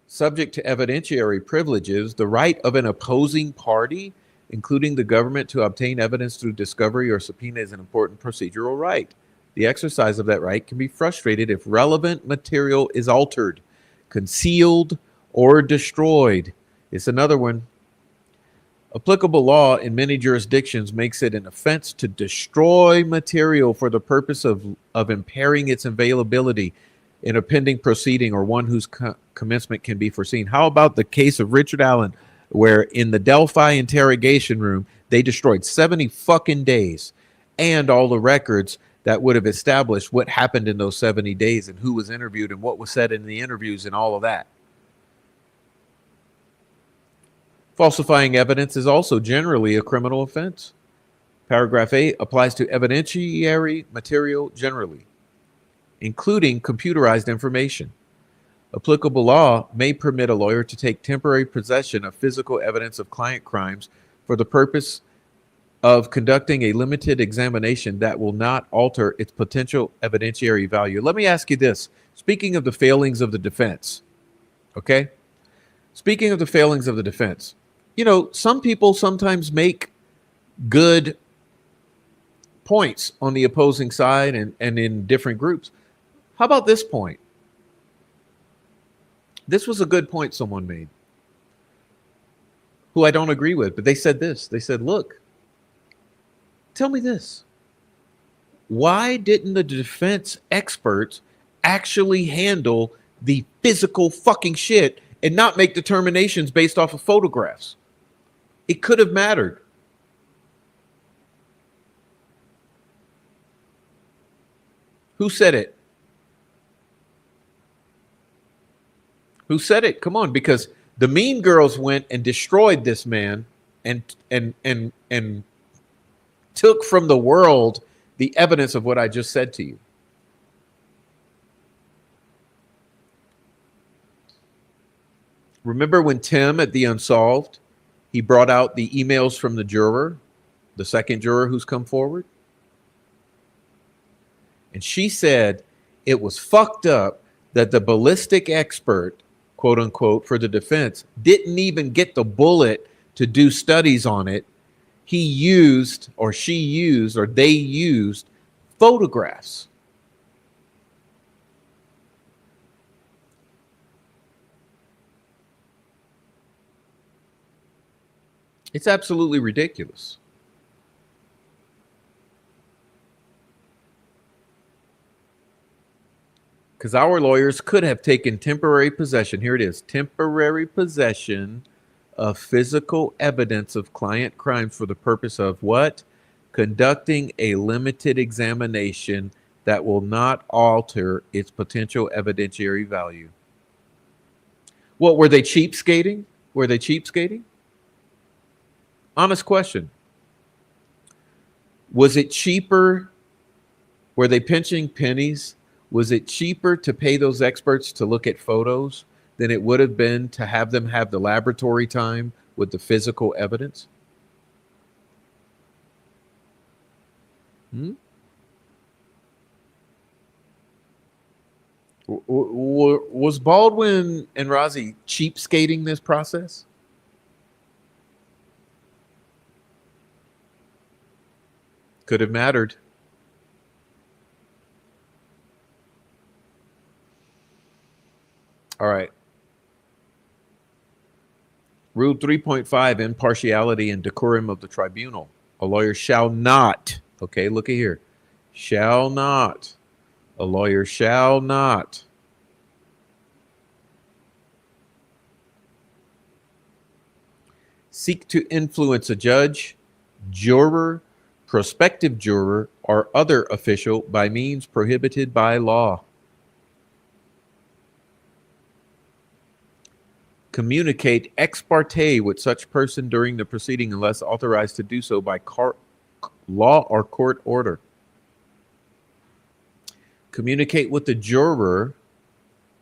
Subject to evidentiary privileges, the right of an opposing party, including the government, to obtain evidence through discovery or subpoena is an important procedural right. The exercise of that right can be frustrated if relevant material is altered, concealed, or destroyed. It's another one. Applicable law in many jurisdictions makes it an offense to destroy material for the purpose of impairing its availability in a pending proceeding or one whose commencement can be foreseen. How about the case of Richard Allen, where in the Delphi interrogation room, they destroyed 70 fucking days and all the records that would have established what happened in those 70 days and who was interviewed and what was said in the interviews and all of that. Falsifying evidence is also generally a criminal offense. Paragraph 8 applies to evidentiary material generally, including computerized information. Applicable law may permit a lawyer to take temporary possession of physical evidence of client crimes for the purpose of conducting a limited examination that will not alter its potential evidentiary value. Let me ask you this. Speaking of the failings of the defense, okay? Speaking of the failings of the defense, you know, some people sometimes make good points on the opposing side and in different groups. How about this point? This was a good point someone made, who I don't agree with, but they said this. They said, look, tell me this. Why didn't the defense experts actually handle the physical fucking shit and not make determinations based off of photographs? It could have mattered. Who said it? Who said it? Come on, because the mean girls went and destroyed this man and took from the world the evidence of what I just said to you. Remember when Tim at the Unsolved, he brought out the emails from the juror, the second juror who's come forward? And she said it was fucked up that the ballistic expert, quote unquote, for the defense didn't even get the bullet to do studies on it. He used, or she used, or they used photographs. It's absolutely ridiculous. Because our lawyers could have taken temporary possession. Here it is, temporary possession of physical evidence of client crimes for the purpose of what? Conducting a limited examination that will not alter its potential evidentiary value. What, were they cheapskating? Were they cheapskating? Honest question. Was it cheaper? Were they pinching pennies? Was it cheaper to pay those experts to look at photos than it would have been to have them have the laboratory time with the physical evidence? Was Baldwin and Rozzi cheapskating this process? Could have mattered. All right. Rule 3.5, impartiality and decorum of the tribunal. A lawyer shall not, okay, look at here, shall not, a lawyer shall not seek to influence a judge, juror, prospective juror, or other official by means prohibited by law. Communicate ex parte with such person during the proceeding unless authorized to do so by law or court order. Communicate with the juror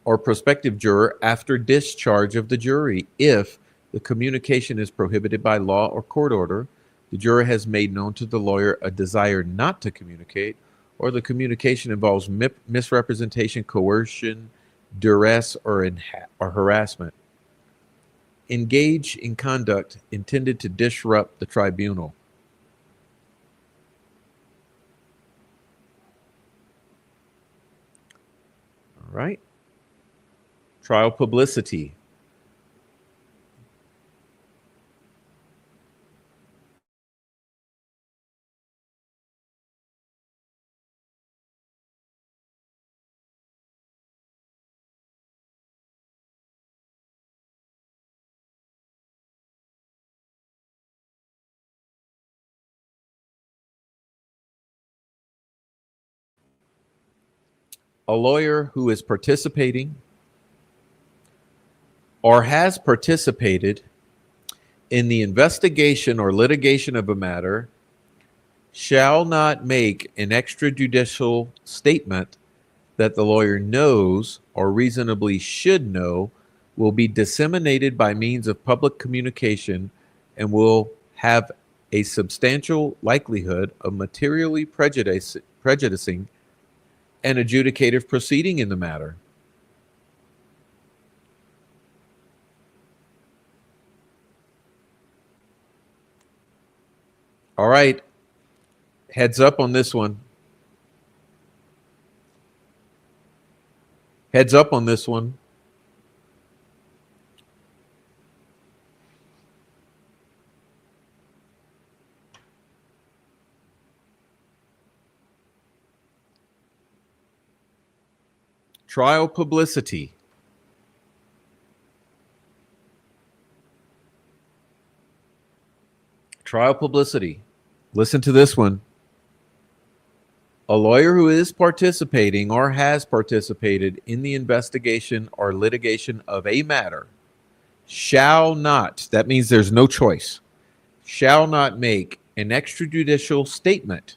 or prospective juror after discharge of the jury. If the communication is prohibited by law or court order, the juror has made known to the lawyer a desire not to communicate, or the communication involves misrepresentation, coercion, duress, or harassment. Engage in conduct intended to disrupt the tribunal. All right. Trial publicity. A lawyer who is participating or has participated in the investigation or litigation of a matter shall not make an extrajudicial statement that the lawyer knows or reasonably should know will be disseminated by means of public communication and will have a substantial likelihood of materially prejudicing an adjudicative proceeding in the matter. All right, heads up on this one. Heads up on this one. Trial publicity. Trial publicity. Listen to this one. A lawyer who is participating or has participated in the investigation or litigation of a matter shall not, that means there's no choice, shall not make an extrajudicial statement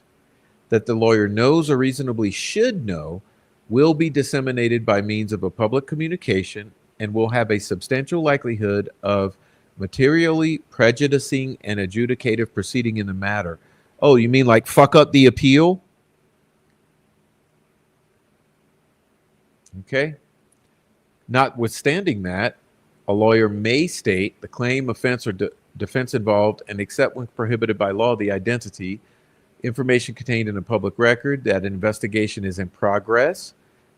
that the lawyer knows or reasonably should know will be disseminated by means of a public communication and will have a substantial likelihood of materially prejudicing an adjudicative proceeding in the matter. Oh, you mean like fuck up the appeal? Okay. Notwithstanding that, a lawyer may state the claim, offense, or defense involved and except when prohibited by law, the identity, information contained in a public record, that an investigation is in progress,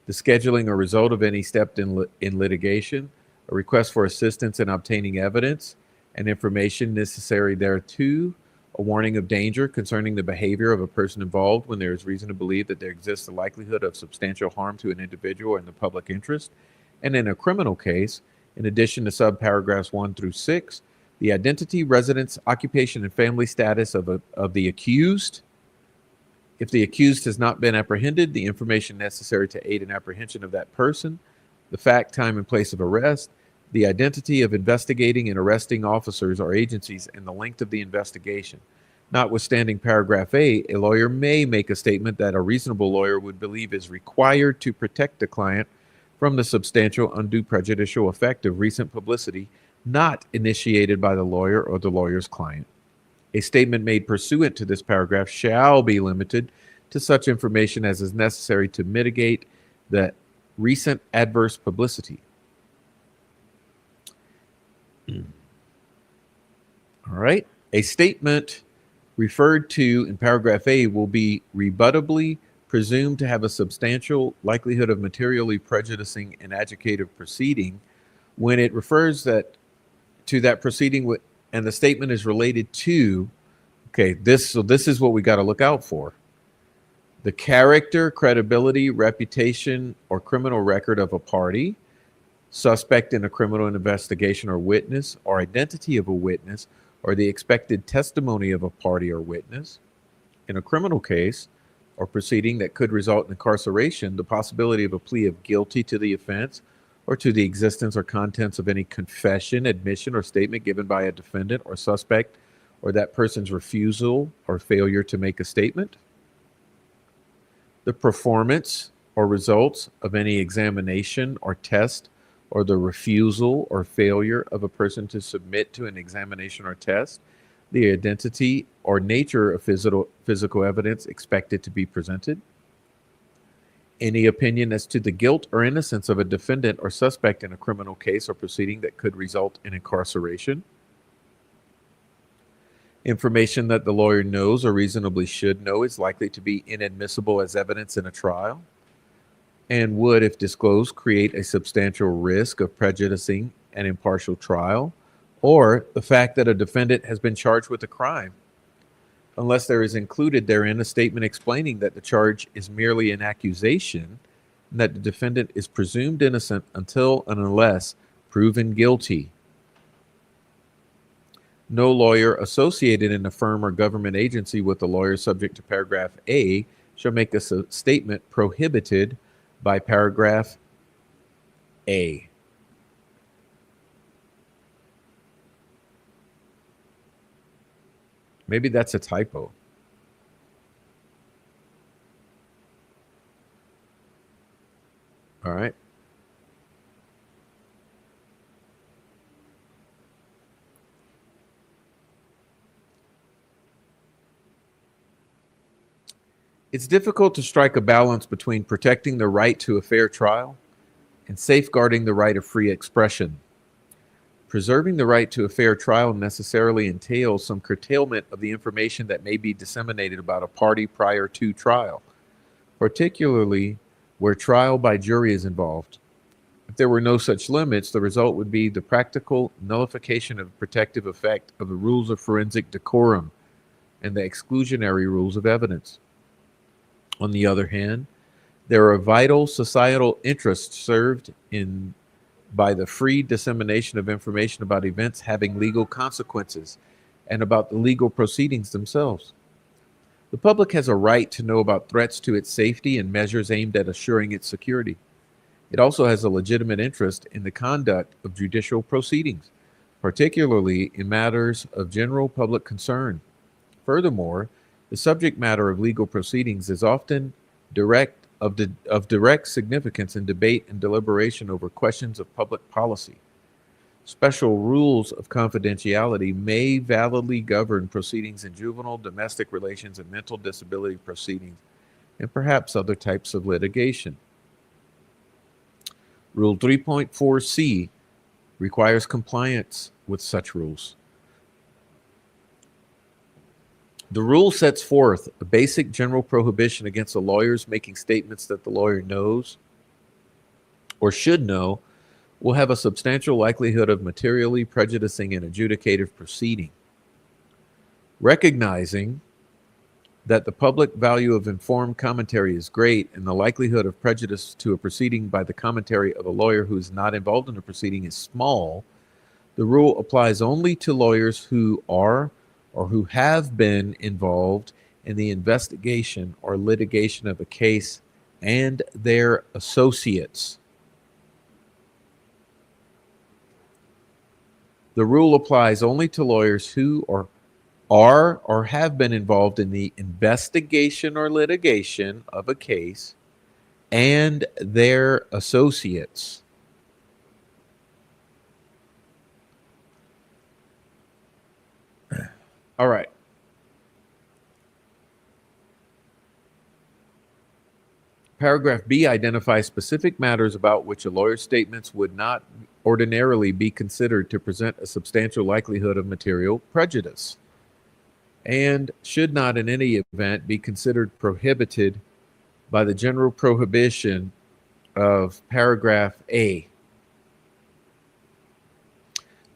the scheduling or result of any step in litigation, a request for assistance in obtaining evidence and information necessary thereto, a warning of danger concerning the behavior of a person involved when there is reason to believe that there exists a likelihood of substantial harm to an individual or in the public interest. And in a criminal case, in addition to subparagraphs 1 through 6, the identity, residence, occupation, and family status of the accused. If the accused has not been apprehended, the information necessary to aid in apprehension of that person, the fact, time, and place of arrest, the identity of investigating and arresting officers or agencies, and the length of the investigation. Notwithstanding paragraph A, a lawyer may make a statement that a reasonable lawyer would believe is required to protect the client from the substantial undue prejudicial effect of recent publicity not initiated by the lawyer or the lawyer's client. A statement made pursuant to this paragraph shall be limited to such information as is necessary to mitigate the recent adverse publicity. All right. A statement referred to in paragraph A will be rebuttably presumed to have a substantial likelihood of materially prejudicing an adjudicative proceeding when it refers to that proceeding and the statement is related to, this is what we got to look out for. The character, credibility, reputation, or criminal record of a party, suspect in a criminal investigation or witness, or identity of a witness, or the expected testimony of a party or witness. In a criminal case or proceeding that could result in incarceration, the possibility of a plea of guilty to the offense or to the existence or contents of any confession, admission, or statement given by a defendant or suspect, or that person's refusal or failure to make a statement. The performance or results of any examination or test, or the refusal or failure of a person to submit to an examination or test, the identity or nature of physical evidence expected to be presented, any opinion as to the guilt or innocence of a defendant or suspect in a criminal case or proceeding that could result in incarceration, information that the lawyer knows or reasonably should know is likely to be inadmissible as evidence in a trial, and would, if disclosed, create a substantial risk of prejudicing an impartial trial, or the fact that a defendant has been charged with a crime, unless there is included therein a statement explaining that the charge is merely an accusation and that the defendant is presumed innocent until and unless proven guilty. No lawyer associated in a firm or government agency with a lawyer subject to paragraph A shall make a statement prohibited by paragraph A. Maybe that's a typo. All right. It's difficult to strike a balance between protecting the right to a fair trial and safeguarding the right of free expression. Preserving the right to a fair trial necessarily entails some curtailment of the information that may be disseminated about a party prior to trial, particularly where trial by jury is involved. If there were no such limits, the result would be the practical nullification of the protective effect of the rules of forensic decorum and the exclusionary rules of evidence. On the other hand, there are vital societal interests served in by the free dissemination of information about events having legal consequences and about the legal proceedings themselves. The public has a right to know about threats to its safety and measures aimed at assuring its security. It also has a legitimate interest in the conduct of judicial proceedings, particularly in matters of general public concern. Furthermore, the subject matter of legal proceedings is often direct significance in debate and deliberation over questions of public policy. Special rules of confidentiality may validly govern proceedings in juvenile, domestic relations, and mental disability proceedings, and perhaps other types of litigation. Rule 3.4c requires compliance with such rules. The rule sets forth a basic general prohibition against a lawyer's making statements that the lawyer knows or should know will have a substantial likelihood of materially prejudicing an adjudicative proceeding. Recognizing that the public value of informed commentary is great and the likelihood of prejudice to a proceeding by the commentary of a lawyer who is not involved in the proceeding is small, the rule applies only to lawyers who are or who have been involved in the investigation or litigation of a case and their associates. The rule applies only to lawyers who are or have been involved in the investigation or litigation of a case and their associates. All right. Paragraph B identifies specific matters about which a lawyer's statements would not ordinarily be considered to present a substantial likelihood of material prejudice and should not in any event be considered prohibited by the general prohibition of paragraph A.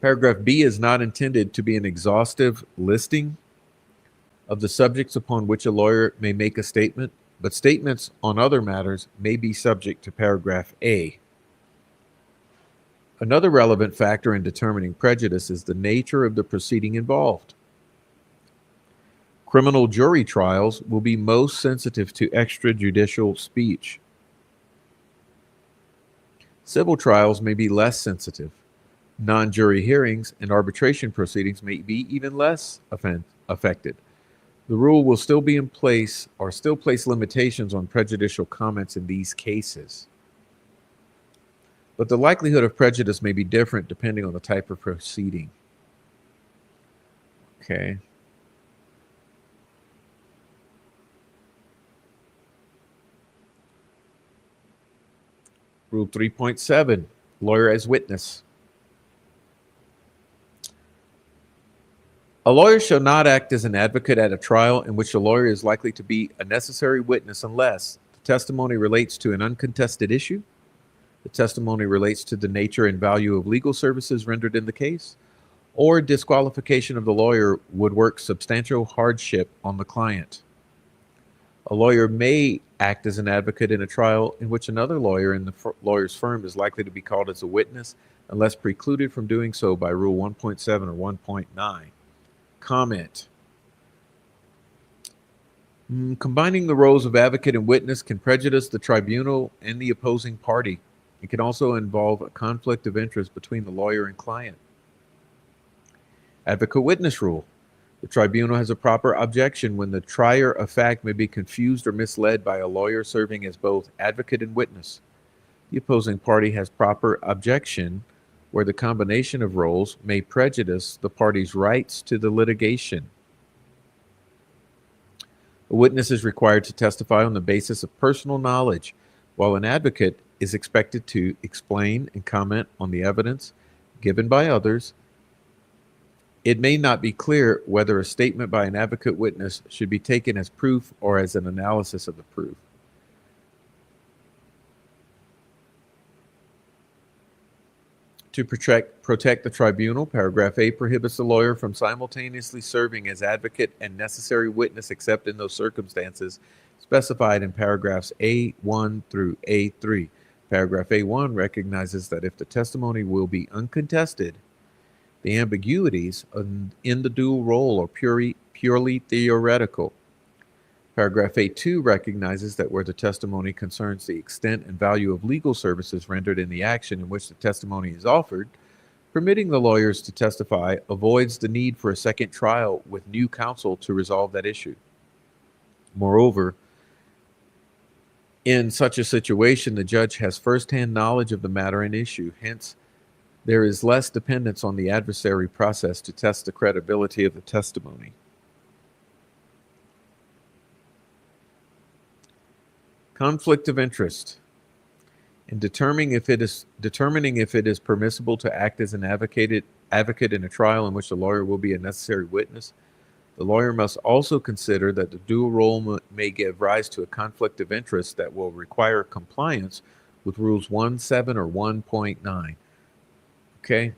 Paragraph B is not intended to be an exhaustive listing of the subjects upon which a lawyer may make a statement, but statements on other matters may be subject to paragraph A. Another relevant factor in determining prejudice is the nature of the proceeding involved. Criminal jury trials will be most sensitive to extrajudicial speech. Civil trials may be less sensitive. Non-jury hearings and arbitration proceedings may be even less affected. The rule will still be in place or still place limitations on prejudicial comments in these cases. But the likelihood of prejudice may be different depending on the type of proceeding. Okay. Rule 3.7, lawyer as witness. A lawyer shall not act as an advocate at a trial in which a lawyer is likely to be a necessary witness unless the testimony relates to an uncontested issue, the testimony relates to the nature and value of legal services rendered in the case, or disqualification of the lawyer would work substantial hardship on the client. A lawyer may act as an advocate in a trial in which another lawyer in the lawyer's firm is likely to be called as a witness unless precluded from doing so by Rule 1.7 or 1.9. Comment. Combining the roles of advocate and witness can prejudice the tribunal and the opposing party. It can also involve a conflict of interest between the lawyer and client. Advocate witness rule. The tribunal has a proper objection when the trier of fact may be confused or misled by a lawyer serving as both advocate and witness. The opposing party has proper objection where the combination of roles may prejudice the party's rights to the litigation. A witness is required to testify on the basis of personal knowledge, while an advocate is expected to explain and comment on the evidence given by others. It may not be clear whether a statement by an advocate witness should be taken as proof or as an analysis of the proof. To protect the tribunal, paragraph A prohibits the lawyer from simultaneously serving as advocate and necessary witness except in those circumstances specified in paragraphs A1 through A3. Paragraph A1 recognizes that if the testimony will be uncontested, the ambiguities in the dual role are purely theoretical. Paragraph A2 recognizes that where the testimony concerns the extent and value of legal services rendered in the action in which the testimony is offered, permitting the lawyers to testify avoids the need for a second trial with new counsel to resolve that issue. Moreover, in such a situation, the judge has firsthand knowledge of the matter and issue. Hence, there is less dependence on the adversary process to test the credibility of the testimony. Conflict of interest. In determining if it is permissible to act as an advocate in a trial in which the lawyer will be a necessary witness, the lawyer must also consider that the dual role may give rise to a conflict of interest that will require compliance with rules 1.7 or 1.9. Okay,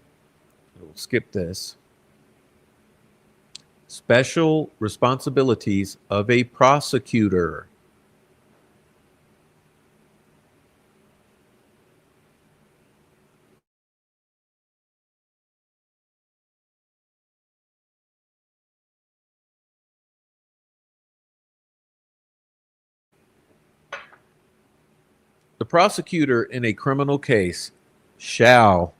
we'll skip this. Special responsibilities of a prosecutor. The prosecutor in a criminal case shall,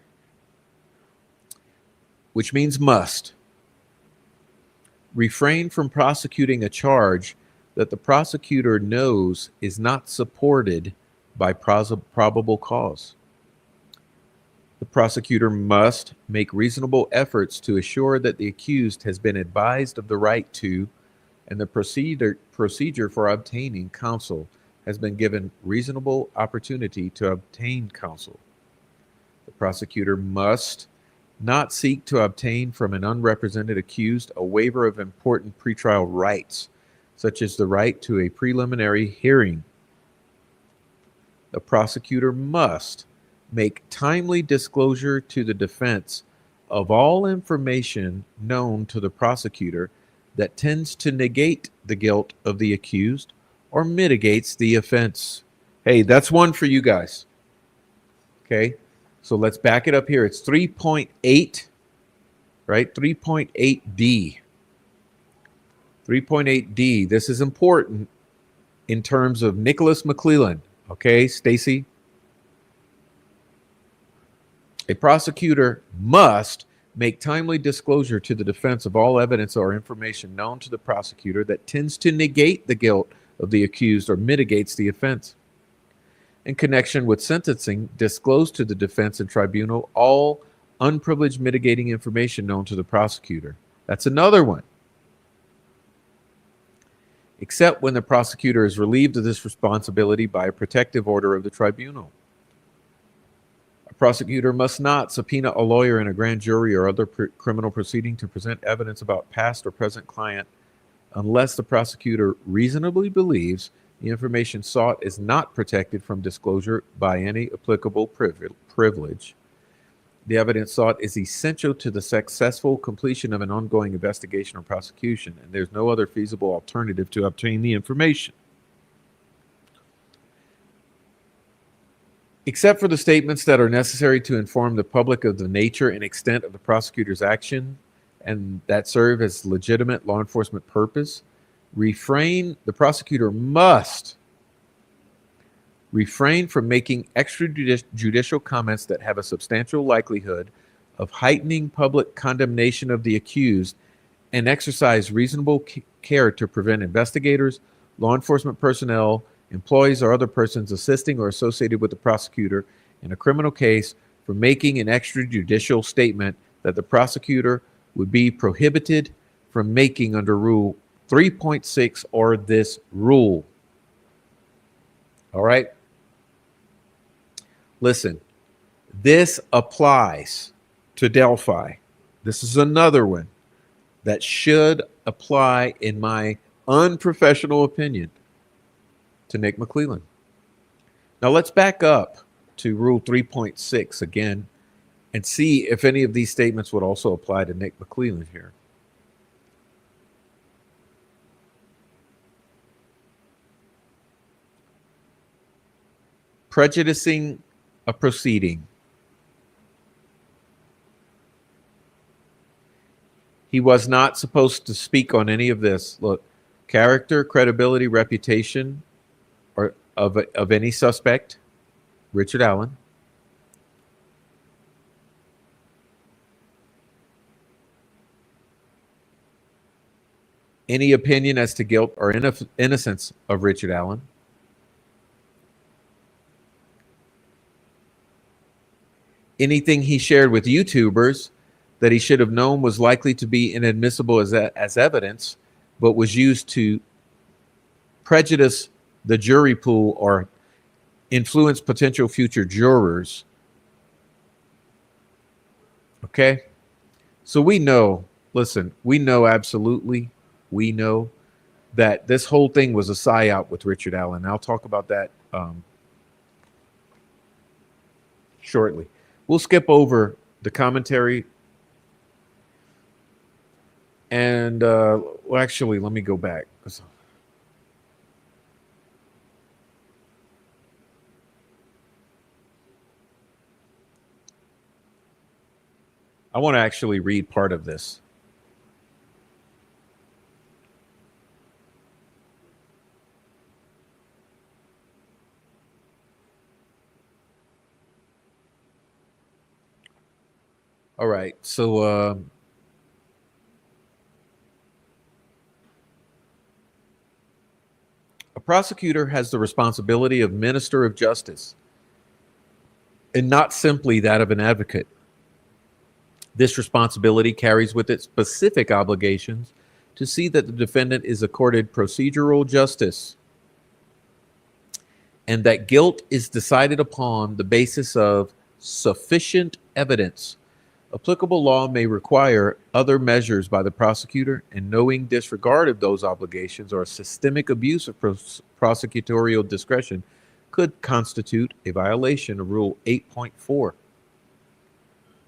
which means must, refrain from prosecuting a charge that the prosecutor knows is not supported by probable cause. The prosecutor must make reasonable efforts to assure that the accused has been advised of the right to, and the procedure for obtaining counsel has been given reasonable opportunity to obtain counsel. The prosecutor must not seek to obtain from an unrepresented accused a waiver of important pretrial rights, such as the right to a preliminary hearing. The prosecutor must make timely disclosure to the defense of all information known to the prosecutor that tends to negate the guilt of the accused or mitigates the offense. Hey, that's one for you guys. Okay, so let's back it up here. It's 3.8, right? 3.8D. 3.8D. This is important in terms of Nicholas McClellan. Okay, Stacy? A prosecutor must make timely disclosure to the defense of all evidence or information known to the prosecutor that tends to negate the guilt of the accused or mitigates the offense. In connection with sentencing, disclose to the defense and tribunal all unprivileged mitigating information known to the prosecutor. That's another one. Except when the prosecutor is relieved of this responsibility by a protective order of the tribunal. A prosecutor must not subpoena a lawyer in a grand jury or other criminal proceeding to present evidence about past or present client unless the prosecutor reasonably believes the information sought is not protected from disclosure by any applicable privilege. The evidence sought is essential to the successful completion of an ongoing investigation or prosecution, and there's no other feasible alternative to obtain the information. Except for the statements that are necessary to inform the public of the nature and extent of the prosecutor's action and that serve as legitimate law enforcement purpose, The prosecutor must refrain from making extrajudicial comments that have a substantial likelihood of heightening public condemnation of the accused, and exercise reasonable care to prevent investigators, law enforcement personnel, employees, or other persons assisting or associated with the prosecutor in a criminal case from making an extrajudicial statement that the prosecutor would be prohibited from making under Rule 3.6 or this rule. All right? Listen, this applies to Delphi. This is another one that should apply, in my unprofessional opinion, to Nick McClelland. Now let's back up to Rule 3.6 again and see if any of these statements would also apply to Nick McClelland here. Prejudicing a proceeding. He was not supposed to speak on any of this. Look, character, credibility, reputation or of any suspect, Richard Allen. Any opinion as to guilt or innocence of Richard Allen. Anything he shared with YouTubers that he should have known was likely to be inadmissible as evidence, but was used to prejudice the jury pool or influence potential future jurors. Okay? So we know, listen, we know absolutely, we know that this whole thing was a psyop with Richard Allen. I'll talk about that shortly. We'll skip over the commentary. And well, actually, let me go back. I want to actually read part of this. All right, so a prosecutor has the responsibility of minister of justice and not simply that of an advocate. This responsibility carries with it specific obligations to see that the defendant is accorded procedural justice and that guilt is decided upon the basis of sufficient evidence. Applicable law may require other measures by the prosecutor, and knowing disregard of those obligations or systemic abuse of prosecutorial discretion could constitute a violation of Rule 8.4.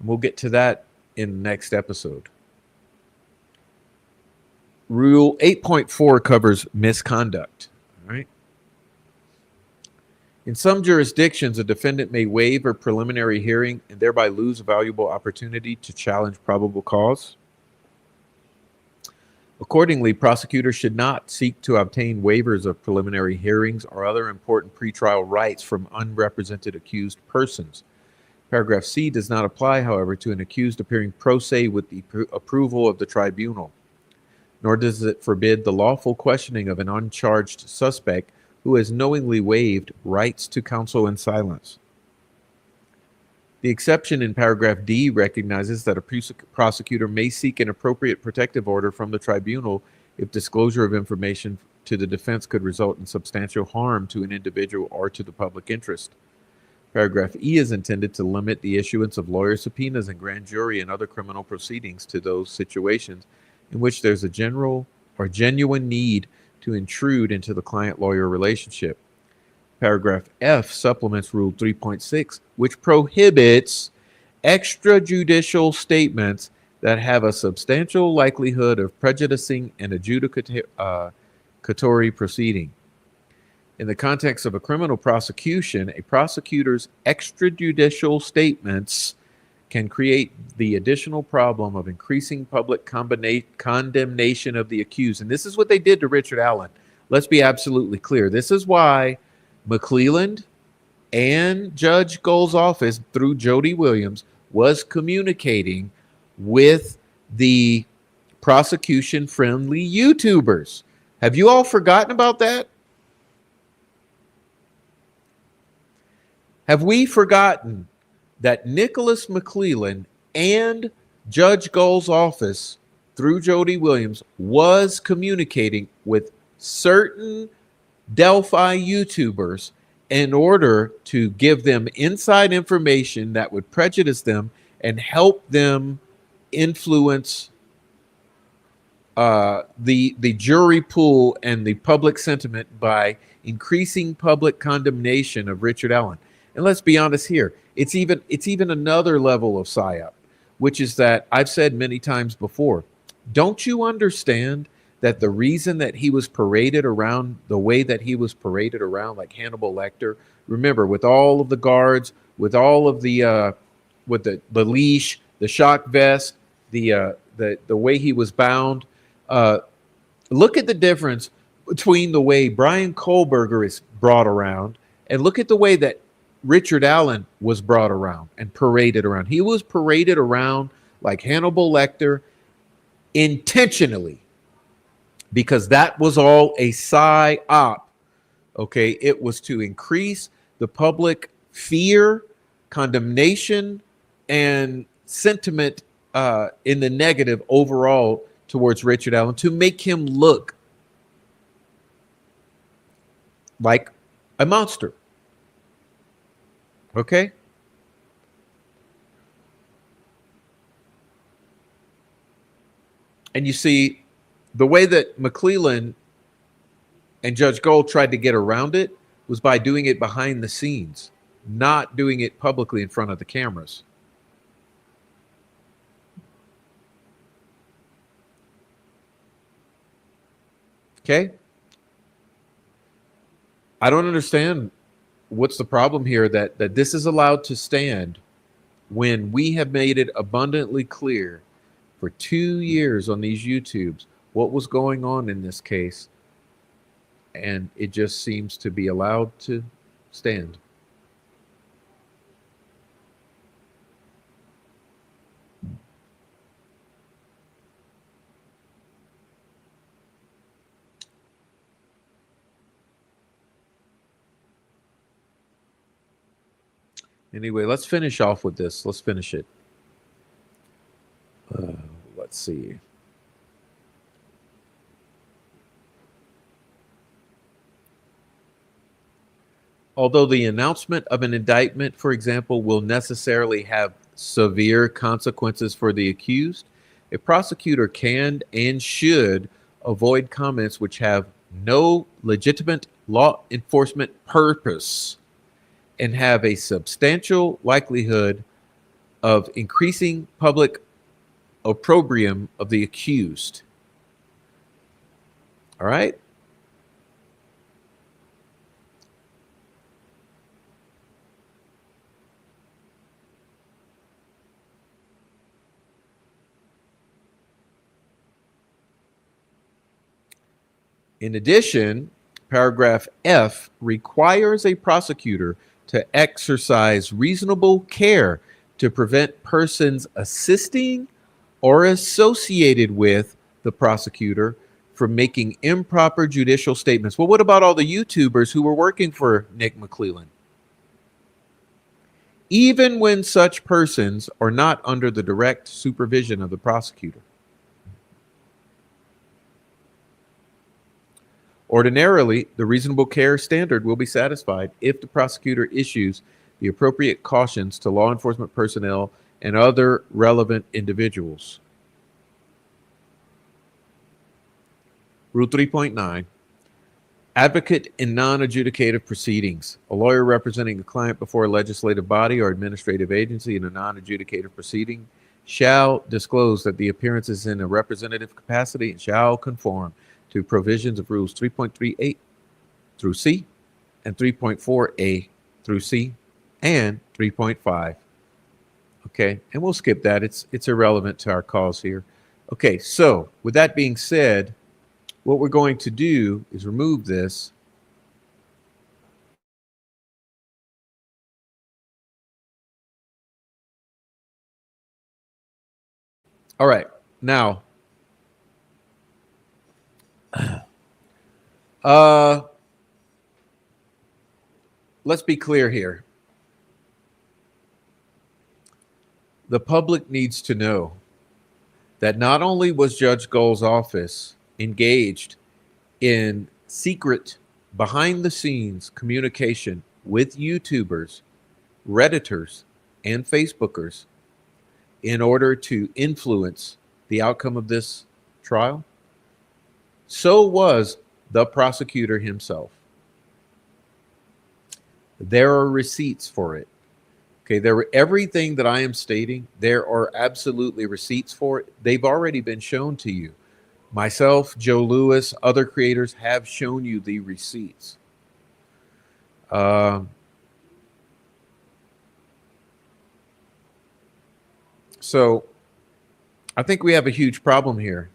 We'll get to that in the next episode. Rule 8.4 covers misconduct. All right. In some jurisdictions, a defendant may waive a preliminary hearing and thereby lose a valuable opportunity to challenge probable cause. Accordingly, prosecutors should not seek to obtain waivers of preliminary hearings or other important pretrial rights from unrepresented accused persons. Paragraph C does not apply, however, to an accused appearing pro se with the approval of the tribunal, nor does it forbid the lawful questioning of an uncharged suspect who has knowingly waived rights to counsel in silence. The exception in paragraph D recognizes that a prosecutor may seek an appropriate protective order from the tribunal if disclosure of information to the defense could result in substantial harm to an individual or to the public interest. Paragraph E is intended to limit the issuance of lawyer subpoenas and grand jury and other criminal proceedings to those situations in which there's a general or genuine need to intrude into the client-lawyer relationship. Paragraph F supplements Rule 3.6, which prohibits extrajudicial statements that have a substantial likelihood of prejudicing an adjudicatory proceeding. In the context of a criminal prosecution, a prosecutor's extrajudicial statements can create the additional problem of increasing public condemnation of the accused. And this is what they did to Richard Allen. Let's be absolutely clear. This is why McClelland and Judge Gold's office, through Jody Williams, was communicating with the prosecution-friendly YouTubers. Have you all forgotten about that? Have we forgotten that Nicholas McClelland and Judge Gold's office, through Jody Williams, was communicating with certain Delphi YouTubers in order to give them inside information that would prejudice them and help them influence the jury pool and the public sentiment by increasing public condemnation of Richard Allen? And let's be honest here, it's even another level of psyop, which is that I've said many times before. Don't you understand that the reason that he was paraded around the way that he was paraded around, like Hannibal Lecter, remember, with all of the guards, with all of the with the leash, the shock vest, the way he was bound. Look at the difference between the way Brian Kohlberger is brought around, and look at the way that Richard Allen was brought around and paraded around. He was paraded around like Hannibal Lecter intentionally, because that was all a psy-op. Okay, it was to increase the public fear, condemnation, and sentiment in the negative overall towards Richard Allen, to make him look like a monster. Okay? And you see, the way that McClelland and Judge Gold tried to get around it was by doing it behind the scenes, not doing it publicly in front of the cameras. Okay? I don't understand what's the problem here that this is allowed to stand when we have made it abundantly clear for 2 years on these YouTubes what was going on in this case, and it just seems to be allowed to stand. Anyway, let's finish off with this. Let's finish it. Let's see. Although the announcement of an indictment, for example, will necessarily have severe consequences for the accused, a prosecutor can and should avoid comments which have no legitimate law enforcement purpose and have a substantial likelihood of increasing public opprobrium of the accused. All right? In addition, paragraph F requires a prosecutor to exercise reasonable care to prevent persons assisting or associated with the prosecutor from making improper judicial statements. Well, what about all the YouTubers who were working for Nick McClelland? Even when such persons are not under the direct supervision of the prosecutor. Ordinarily, the reasonable care standard will be satisfied if the prosecutor issues the appropriate cautions to law enforcement personnel and other relevant individuals. Rule 3.9, advocate in non-adjudicative proceedings. A lawyer representing a client before a legislative body or administrative agency in a non-adjudicative proceeding shall disclose that the appearance is in a representative capacity and shall conform to provisions of rules 3.38 through C and 3.4A through C and 3.5. Okay, and we'll skip that. It's irrelevant to our cause here. Okay, so with that being said, what we're going to do is remove this. All right, now, uh, let's be clear here. The public needs to know that not only was Judge Gold's office engaged in secret, behind the scenes communication with YouTubers, Redditors, and Facebookers in order to influence the outcome of this trial, so was the prosecutor himself. There are receipts for it. Okay, everything that I am stating, there are absolutely receipts for it. They've already been shown to you. Myself, Joe Lewis, other creators have shown you the receipts. So I think we have a huge problem here.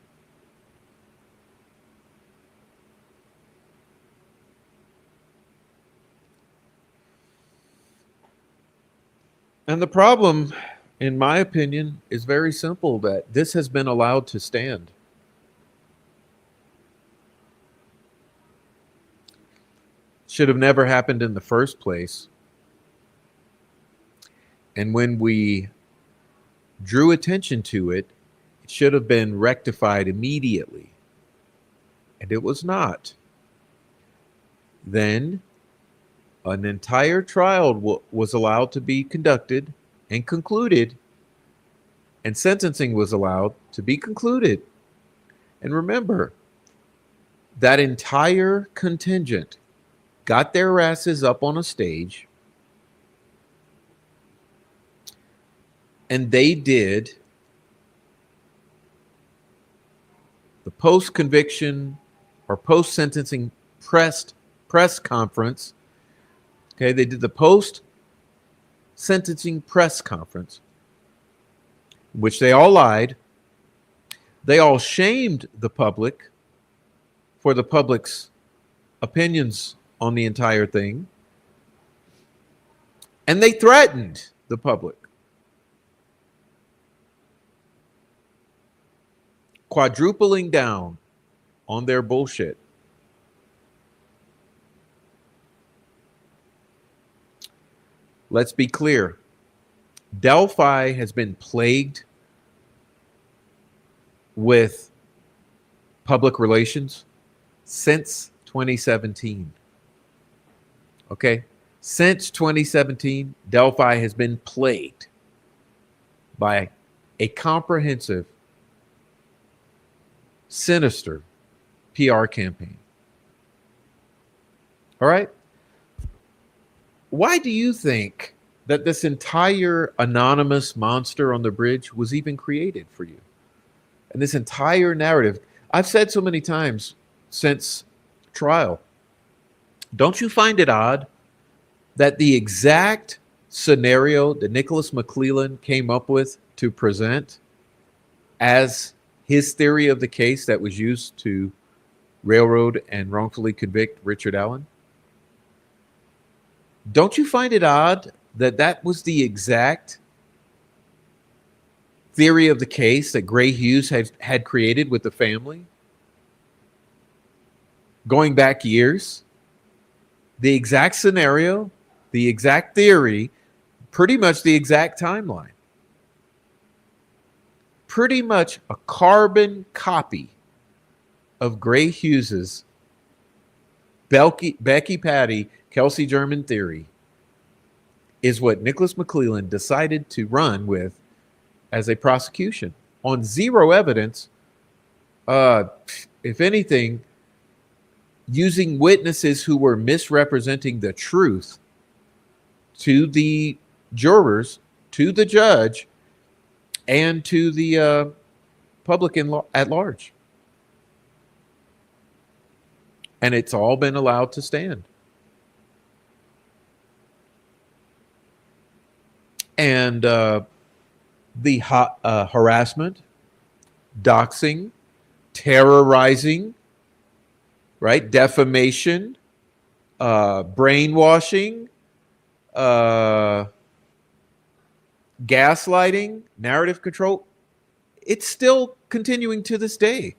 And the problem, in my opinion, is very simple, that this has been allowed to stand. Should have never happened in the first place. And when we drew attention to it, it should have been rectified immediately. And it was not. Then an entire trial was allowed to be conducted and concluded, and sentencing was allowed to be concluded. And remember, that entire contingent got their asses up on a stage, and they did the post-conviction or post-sentencing press conference. Okay, they did the post-sentencing press conference, in which they all lied. They all shamed the public for the public's opinions on the entire thing. And they threatened the public, quadrupling down on their bullshit. Let's be clear. Delphi has been plagued with public relations since 2017. Okay? Since 2017, Delphi has been plagued by a comprehensive, sinister PR campaign. All right? Why do you think that this entire anonymous monster on the bridge was even created for you? And this entire narrative, I've said so many times since trial, don't you find it odd that the exact scenario that Nicholas McClellan came up with to present as his theory of the case that was used to railroad and wrongfully convict Richard Allen? Don't you find it odd that that was the exact theory of the case that Gray Hughes had created with the family? Going back years, the exact scenario, the exact theory, pretty much the exact timeline. Pretty much a carbon copy of Gray Hughes's Becky Patty, Kelsey German theory is what Nicholas McClellan decided to run with as a prosecution on zero evidence. If anything, using witnesses who were misrepresenting the truth to the jurors, to the judge, and to the public at large. And it's all been allowed to stand. And the harassment, doxing, terrorizing, right? Defamation, brainwashing, uh, gaslighting, narrative control. It's still continuing to this day.